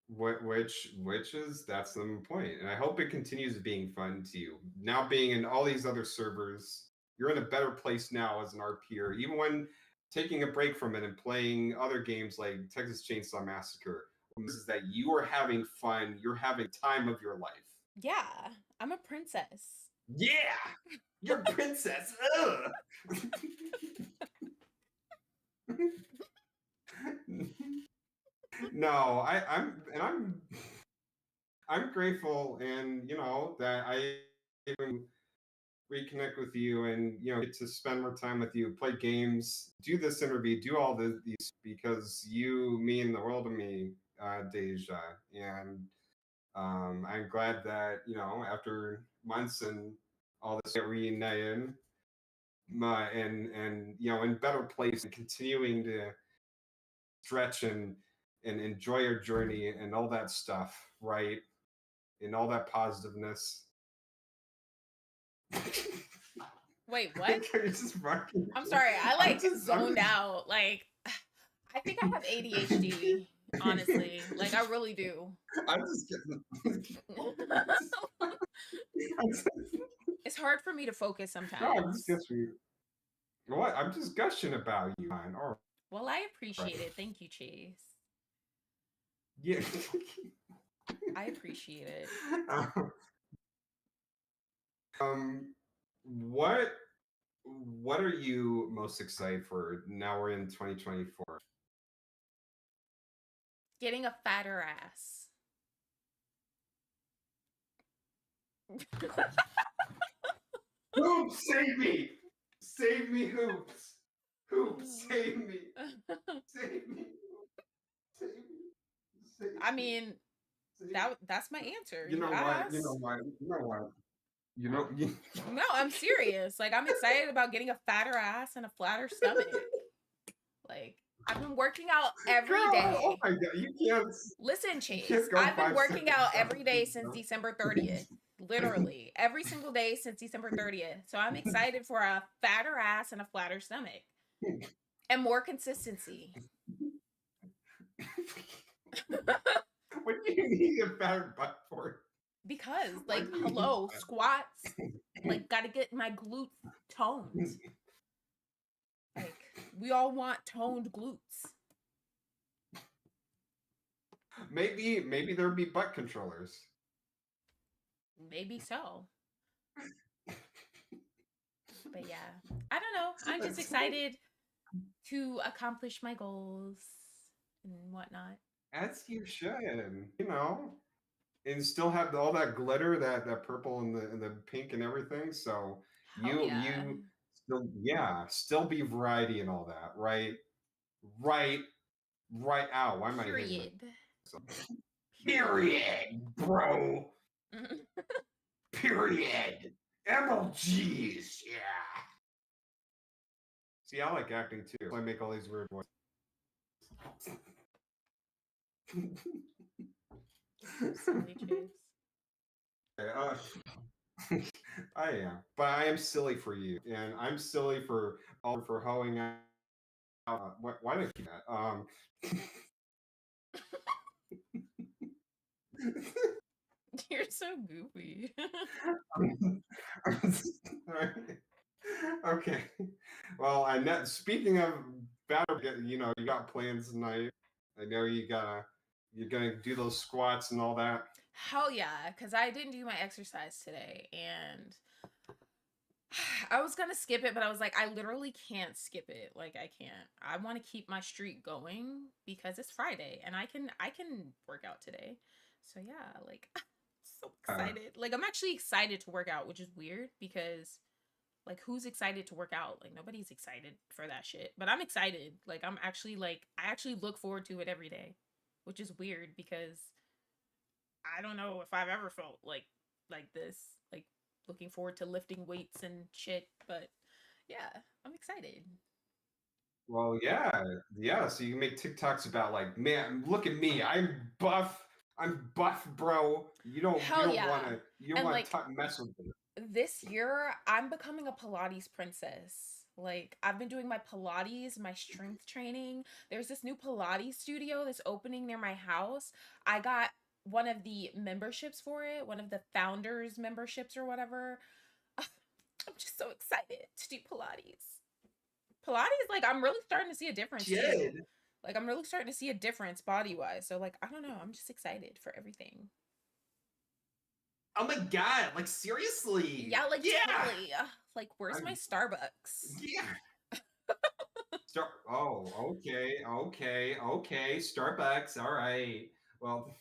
Which is that's the point, and I hope it continues being fun to you. Now being in all these other servers, you're in a better place now as an RPer. Even when taking a break from it and playing other games like Texas Chainsaw Massacre, is that you are having fun. You're having time of your life. Yeah, I'm a princess. Yeah, you're a princess. Ugh. No, I'm grateful, and that I even reconnect with you, and get to spend more time with you, play games, do this interview, do all these because you mean the world to me, Deja, and I'm glad that after months and all this, get reunited, and in better place, and continuing to stretch and enjoy your journey and all that stuff, right? And all that positiveness. Wait, what? You're just fucking. I'm sorry. I I'm like just- zoned out. Like, I think I have ADHD. Honestly, like I really do. I'm just kidding. It's hard for me to focus No, I'm sometimes. just gushing. What? I'm just gushing about you, man. All right. Well, I appreciate it. Thank you, Chase. Yeah. I appreciate it. What are you most excited for? Now we're in 2024. Getting a fatter ass. Hoops, save me! Save me, Hoops! Hoops, save me! Save me! Save me! Save I me. mean, Save me. that's my answer. You know Yes. what? You know what? You know what? You know. No, I'm serious. Like I'm excited about getting a fatter ass and a flatter stomach. Like I've been working out every Girl, day. oh my god, you can't. Listen, Chase, can't go I've been 5 working out seconds every day without since it, December 30th. Literally, every single day since December 30th. So I'm excited for a fatter ass and a flatter stomach. And more consistency. What do you need a fatter butt for? Because, like, hello, squats. Like, gotta get my glutes toned. Like, we all want toned glutes. Maybe there'll be butt controllers. Maybe so. But yeah, I don't know. I'm just excited to accomplish my goals and whatnot. As you should, you know, and still have all that glitter, that purple and the pink and everything. So Hell yeah. still be variety and all that, right? Right. Ow, why am I hitting Period. myself? Period, bro. Period. MLGs, yeah. See, I like acting too. I make all these weird voices. Silly Chase. I am, but I am silly for you, and I'm silly for hoeing out. Why did I do that? You're so goofy. Okay. Well, speaking of battle, you know, you got plans tonight. I know you're gonna do those squats and all that. Hell yeah, because I didn't do my exercise today, and I was gonna skip it, but I was like, I literally can't skip it. Like I can't. I want to keep my streak going because it's Friday, and I can work out today. So yeah, like so excited. Like I'm actually excited to work out, which is weird because like who's excited to work out? Like nobody's excited for that shit. But I'm excited. Like I'm actually like I actually look forward to it every day, which is weird because I don't know if I've ever felt like this, like looking forward to lifting weights and shit, but yeah, I'm excited. Well, yeah. So you can make TikToks about like, man, look at me, I'm buff, bro. You don't Hell yeah. want to And, want like, to mess with me. This year, I'm becoming a Pilates princess. Like, I've been doing my Pilates, my strength training. There's this new Pilates studio that's opening near my house. I got one of the memberships for it, one of the founders memberships or whatever. I'm just so excited to do Pilates. Pilates, like, I'm really starting to see a difference too. Like, I'm really starting to see a difference body-wise. So, like, I don't know. I'm just excited for everything. Oh my god! Like seriously? Yeah, like totally. Like, where's my Starbucks? Yeah. Oh, okay. Starbucks. All right. Well.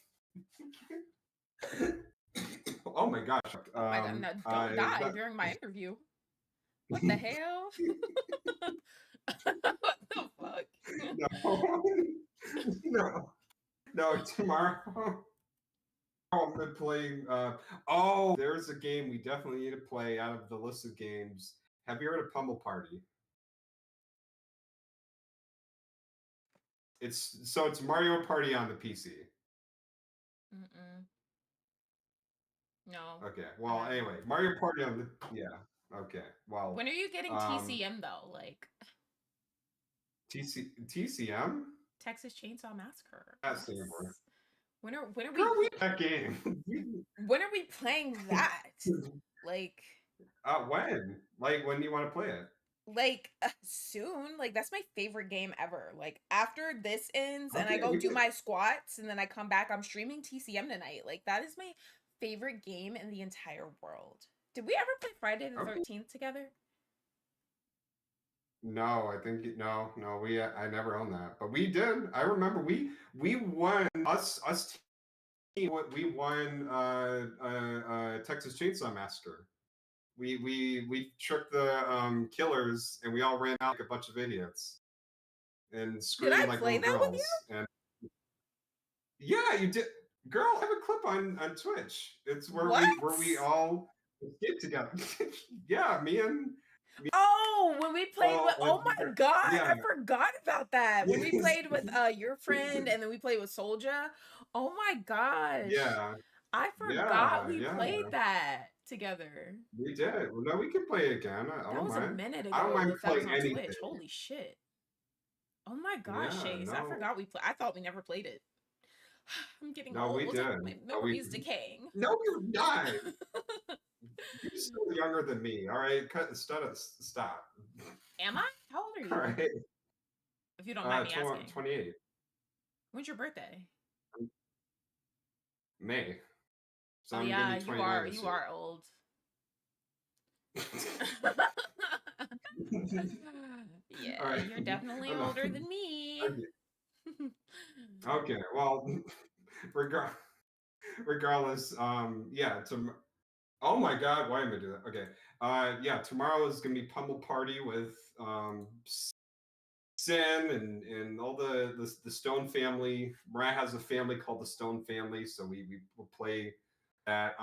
Oh my gosh. Oh my God, no, don't die during my interview. What the hell? What the fuck? No. Tomorrow. I've been playing. There's a game we definitely need to play out of the list of games. Have you heard of Pummel Party? It's Mario Party on the PC. Mm-mm. No. Okay. Well, anyway, Mario Party on the Okay. Well, When are you getting TCM though? Like TCM? Texas Chainsaw Massacre. That's anymore. Yes. When are we Girl, we that game. when are we playing that? Like When? Like, when do you want to play it? soon. Like that's my favorite game ever. Like after this ends and I Okay, go we do could- my squats and then I come back, I'm streaming TCM tonight. Like that is my favorite game in the entire world. Did we ever play Friday the Okay. 13th together? No, I think no. I never owned that, but we did. I remember we won us team. We won Texas Chainsaw Massacre. We tricked the killers, and we all ran out like a bunch of idiots and screamed I like play little that with girls. And yeah, you did, girl. I have a clip on Twitch. It's where we all get together. Yeah, me and. Oh, when we played with oh my god, yeah. I forgot about that. When we played with your friend and then we played with Soldier. Oh my gosh. Yeah. I forgot we played that together. We did. Well, no, we can play it again. I That don't was mind. a minute I don't ago mind if that was playing on anything. Twitch. Holy shit. Oh my gosh, Yeah, Chase. I no. forgot we played. I thought we never played it. I'm getting No, old. we did. My No, we- memory's decaying. No, you're not. You're still younger than me. All right, stop. Am I? How old are you? All right. If you don't mind me asking. 28 When's your birthday? May. So Oh I'm yeah, gonna be 29 this you year. are old. Yeah, All right. you're definitely Enough. older than me. Okay. Well, regardless, yeah. Oh my God, why am I doing that? Okay. Yeah. Tomorrow is gonna be Pummel Party with Sin and all the Stone family. Mariah has a family called the Stone family, so we will play that.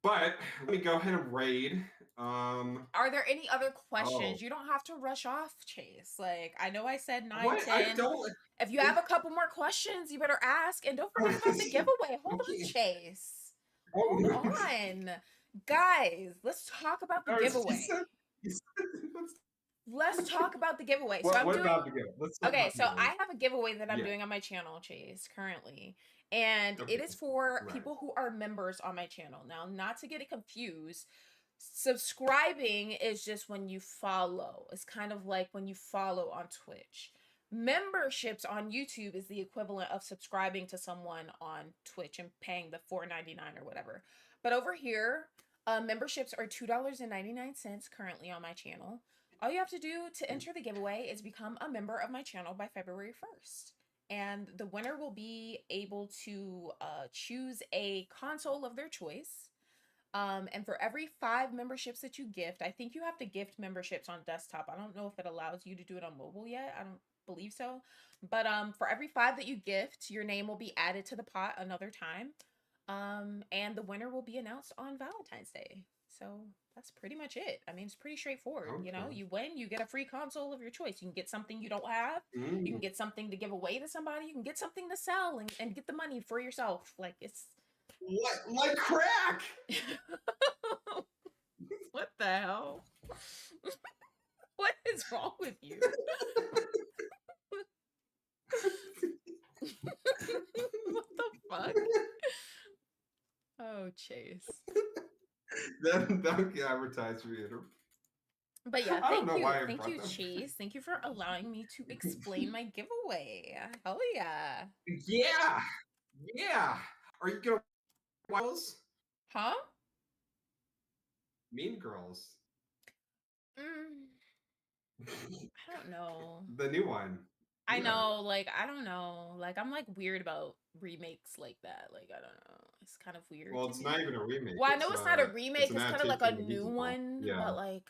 But let me go ahead and raid. Are there any other questions? Oh. You don't have to rush off, Chase. Like, I know I said 9, What? 10. I don't. If you have a couple more questions, you better ask. And don't forget about the giveaway. Hold on, Chase. Hold on. Guys, let's talk about the giveaway. Let's talk about the giveaway. So What about the giveaway? Let's talk okay, about the so giveaway. I have a giveaway that I'm Yeah. doing on my channel, Chase, currently. And it Okay, is for right. people who are members on my channel. Now, not to get it confused, subscribing is just when you follow. It's kind of like when you follow on Twitch. Memberships on YouTube is the equivalent of subscribing to someone on Twitch and paying the $4.99 or whatever. But over here, memberships are $2.99 currently on my channel. All you have to do to enter the giveaway is become a member of my channel by February 1st. And the winner will be able to choose a console of their choice. And for every 5 memberships that you gift, I think you have to gift memberships on desktop. I don't know if it allows you to do it on mobile yet. I don't believe so. But for every 5 that you gift, your name will be added to the pot another time. And the winner will be announced on Valentine's Day. So that's pretty much it. I mean, it's pretty straightforward. You know, Okay. you win, you get a free console of your choice. You can get something you don't have. You can get something to give away to somebody. You can get something to sell and get the money for yourself. Like it's Like crack. what the hell? What is wrong with you? What the fuck? Oh, Chase. Then don't get advertised for you. But yeah, I don't thank know you. why I Thank brought you, them. Chase. Thank you for allowing me to explain my giveaway. Hell yeah. Yeah. Yeah. Are you gonna watch Huh? Mean Girls? I don't know. The new one. I Yeah. know, like, I don't know. Like, I'm like weird about remakes like that. Like, I don't know. It's kind of weird. Well, to it's me. not even a remake. Well, I know it's not a remake. an It's kind of like a adaptation of the new musical. one. Yeah. But like,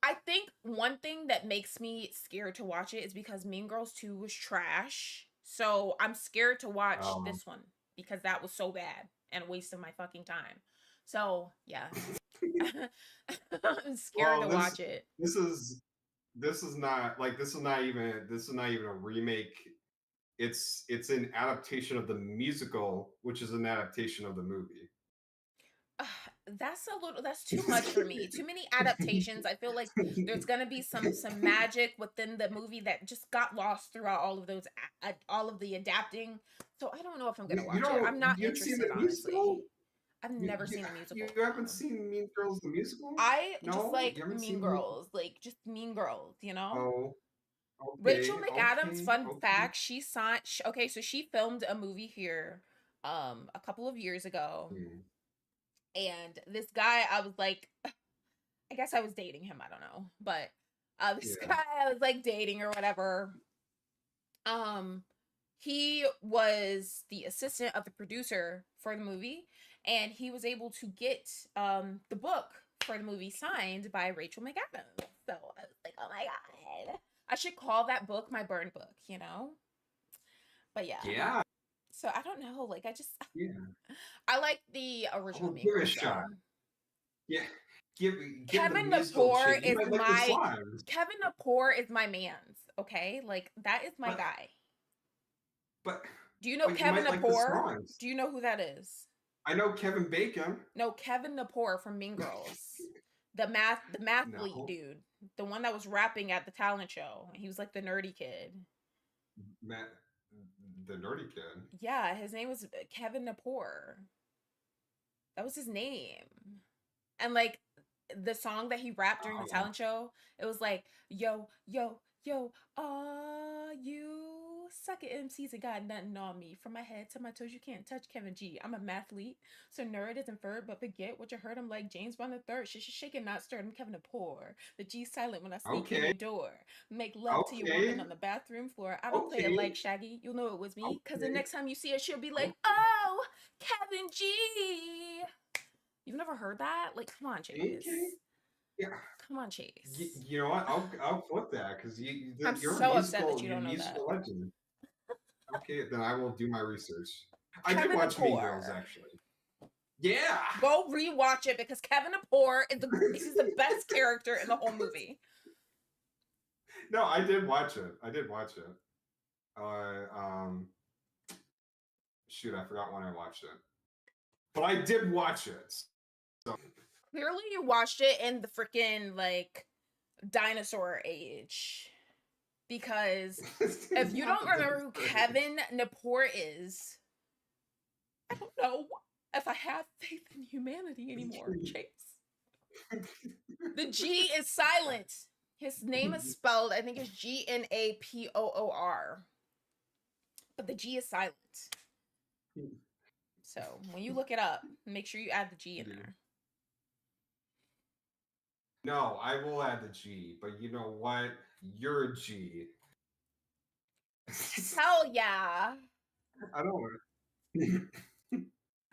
I think one thing that makes me scared to watch it is because Mean Girls 2 was trash. So I'm scared to watch Oh. this one because that was so bad and a waste of my fucking time. So yeah, I'm scared Well, to watch it. This is not even a remake. It's an adaptation of the musical, which is an adaptation of the movie. that's too much for me. Too many adaptations. I feel like there's gonna be some magic within the movie that just got lost throughout all of those all of the adapting. So I don't know if I'm gonna You watch it. don't I'm not you've seen interested, the honestly. musical? I've You never you seen the you musical. haven't seen Mean Girls the musical? I just No? like You haven't Mean seen Mean Girls, like just Mean Girls, you know? Oh, Rachel okay, McAdams, okay, fun okay. fact, she signed okay, so she filmed a movie here a couple of years ago. Hmm. And this guy, I was like, I guess I was dating him, I don't know. But this Yeah. guy I was like dating or whatever. Um he was the assistant of the producer for the movie, and he was able to get the book for the movie signed by Rachel McAdams. So I was like, oh my god. I should call that book my burn book, you know? But yeah. Yeah, So I don't know, like I just yeah. I like the original Oh, Mean give it a Girls shot. though. Yeah, give the Kevin musical a Napor chance. You is might like the slimes, Kevin Napor is my man's, okay? Like that is my but guy. but Do you know but you Kevin might like the Napor? songs. Do you know who that is? I know Kevin Bacon. No, Kevin Napor from Mean Girls. The mathlete No, dude. The one that was rapping at the talent show. He was like the nerdy kid. Matt, the nerdy kid. Yeah, his name was Kevin Napor. That was his name. And like the song that he rapped during the Oh, talent show, it was like, yo, yo, yo, you sucker MCs that got nothing on me. From my head to my toes, you can't touch Kevin G. I'm a mathlete, so nerd is inferred, but forget what you heard. I'm like James Bond the third. Shit, shaking, not stirred. I'm Kevin Napor. The G silent when I sneak in okay, your door. Make love to you okay, walking on the bathroom floor. I don't play it okay, like Shaggy. You'll know it was me, cause the okay, next time you see it, she'll be like, okay, oh, Kevin G. You've never heard that? Like, come on, Chase. okay. Yeah. Come on, Chase. You know what? I'll flip that because I'm you're a so upset that you you're a don't know that. musical legend. Okay, then I will do my research. I did Kevin watch Mean Girls Napor. actually. Yeah. Go rewatch it because Kevin Napor is he's the best character in the whole movie. No, I did watch it. I did watch it. Shoot, I forgot when I watched it, but I did watch it. So Clearly, you watched it in the freaking like dinosaur age. Because if you don't remember who Kevin Napor is, I don't know if I have faith in humanity anymore, Chase. The G is silent. His name is spelled, I think it's Gnapor. But the G is silent. So when you look it up, make sure you add the G in there. No, I will add the G, but you know what? You're a G. Hell yeah. I don't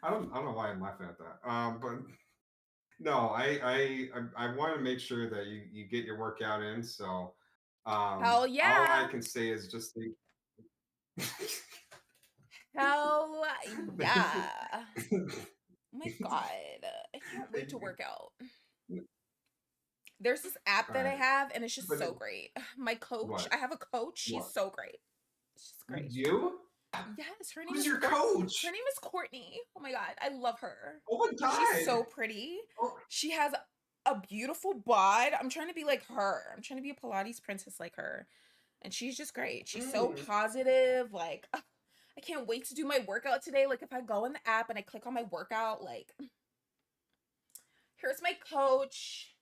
I don't know why I'm laughing at that. But no, I want to make sure that you get your workout in. So Hell all I yeah. can say is just think Hell yeah. Oh my god. I can't wait to work out. There's this app that I Alright. have, and it's just But so great. My coach, what? I have a coach. She's What? so great. She's great. You? Yes, her name Who's is your Courtney. coach? Her name is Courtney. Oh my god, I love her. Oh my god. She's so pretty. Oh, She has a beautiful bod. I'm trying to be like her. I'm trying to be a Pilates princess like her. And she's just great. She's so positive. Like, I can't wait to do my workout today. Like, if I go in the app and I click on my workout, like, here's my coach.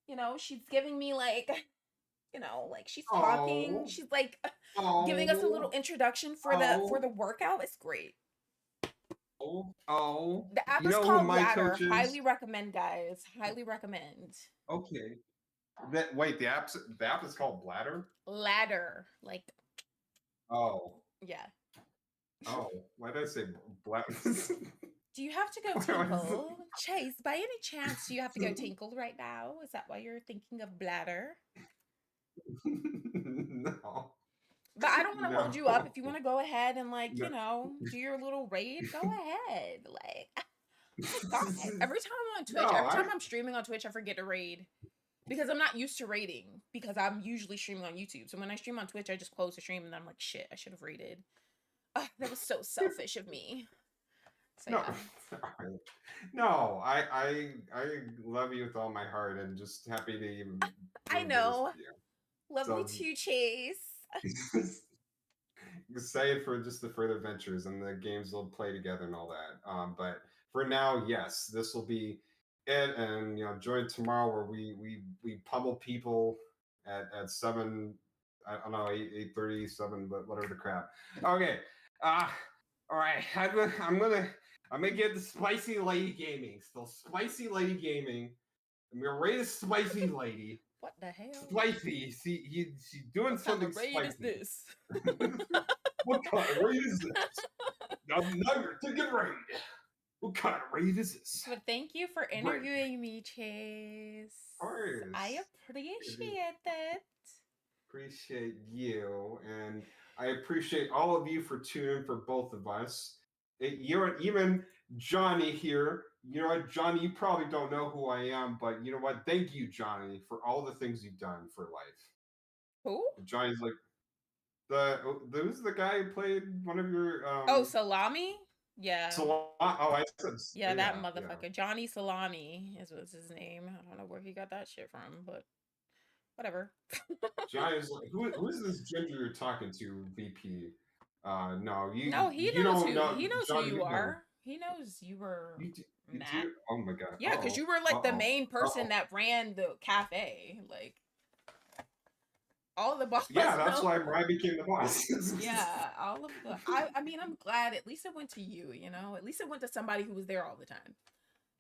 You know, she's giving me like, you know, like she's talking. Oh. She's like giving us a little introduction for the workout. It's great. Oh. The app You is know who called my Ladder. coach is? Highly recommend, guys. Highly recommend. Okay. Wait, the app is called Bladder? Ladder. Like, Oh. yeah. Oh. Why did I say Bladder? Do you have to go Why was- tinkle? Chase, by any chance, do you have to go tinkle right now? Is that why you're thinking of bladder? No. But I don't want to hold you up. No. If you want to go ahead and, like, No. you know, do your little raid, go ahead. Like, oh my God. Every time I'm on Twitch, No, every time I'm streaming on Twitch, I forget to raid. Because I'm not used to raiding. Because I'm usually streaming on YouTube. So when I stream on Twitch, I just close the stream and then I'm like, shit, I should have raided. That was so selfish of me. So No, yeah. no, I love you with all my heart, and just happy to even be I able to do this know. with you. Love you So too, Chase. excited for just the further ventures and the games we'll play together and all that. But for now, yes, this will be it, and join tomorrow where we pummel people at 7. I don't know, 8:37, but whatever the crap. Okay. Uh all right. I'm gonna get the spicy lady gaming. Still spicy lady gaming. I'm gonna rate a spicy lady. What the hell? Spicy. She's doing What kind something of raid is spicy. this? What kind of raid is this? Now you're thinking raid. What kind of raid is this? But thank you for Raid. interviewing me, Chase. Of course. I appreciate it. Appreciate you, and I appreciate all of you for tuning in for both of us. You're even Johnny here. You know what, Johnny? You probably don't know who I am, but you know what? Thank you, Johnny, for all the things you've done for life. Who? Johnny's like who's the guy who played one of your Oh, Salami? Yeah. I said Yeah, that motherfucker. Johnny Salami was his name. I don't know where he got that shit from, but whatever. Johnny's like, who is this ginger you're talking to, VP? No, he knows don't know. he knows Johnny, who you know. are. He knows you were You Matt. do? Oh my god. Yeah, because you were like the main person that ran the cafe. Like all the bosses. Yeah, that's why I became the boss. Yeah, all of the I mean, I'm glad at least it went to you, At least it went to somebody who was there all the time.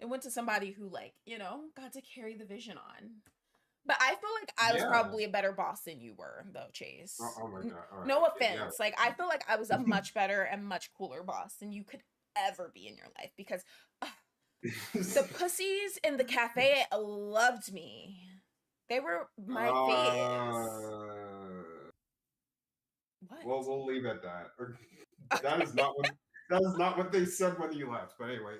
It went to somebody who got to carry the vision on. But I feel like I was probably a better boss than you were, though, Chase. Oh my god. All right. No offense. Like, I feel like I was a much better and much cooler boss than you could ever be in your life because the pussies in the cafe loved me. They were my faves. What? Well, we'll leave it at that. That is not what they said when you left. But anyway.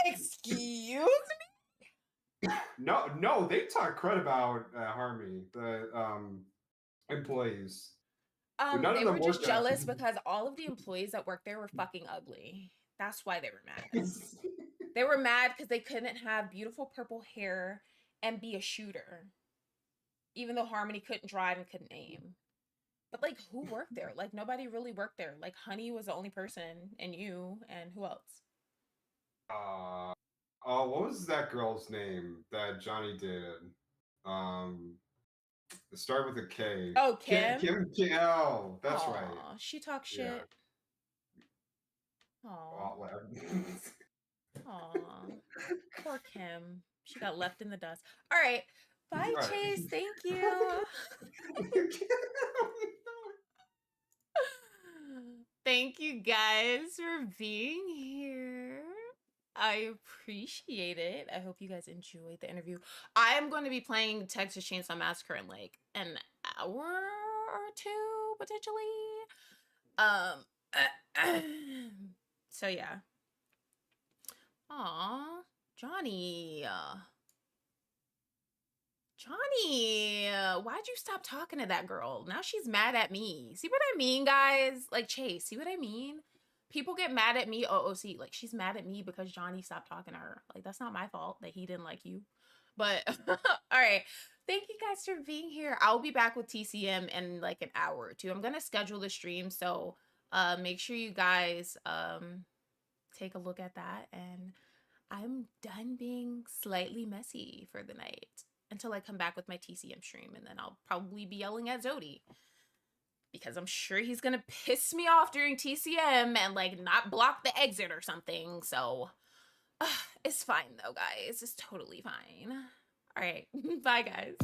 Excuse me? No, they talk crud about Harmony, the employees. They were just jealous because all of the employees that worked there were fucking ugly. That's why they were mad. They were mad because they couldn't have beautiful purple hair and be a shooter. Even though Harmony couldn't drive and couldn't aim. But who worked there? Nobody really worked there. Honey was the only person, and you, and who else? What was that girl's name that Johnny did? Start with a K. Oh, Kim? Kim. Oh, that's Aww, right. She talks shit. Yeah. Aww. Aww. Poor Kim. She got left in the dust. All right. Bye, Chase. Thank you. Thank you guys for being here. I appreciate it. I hope you guys enjoyed the interview. I am going to be playing Texas Chainsaw Massacre in an hour or two, potentially. So yeah. Aw, Johnny. Johnny, why'd you stop talking to that girl? Now she's mad at me. See what I mean, guys? Chase, see what I mean? People get mad at me. OOC, she's mad at me because Johnny stopped talking to her. That's not my fault that he didn't like you. But, all right. Thank you guys for being here. I'll be back with TCM in an hour or two. I'm going to schedule the stream. So, make sure you guys, take a look at that. And I'm done being slightly messy for the night until I come back with my TCM stream. And then I'll probably be yelling at Zodi. Because I'm sure he's gonna piss me off during TCM and not block the exit or something. So it's fine though, guys. It's totally fine. All right, bye guys.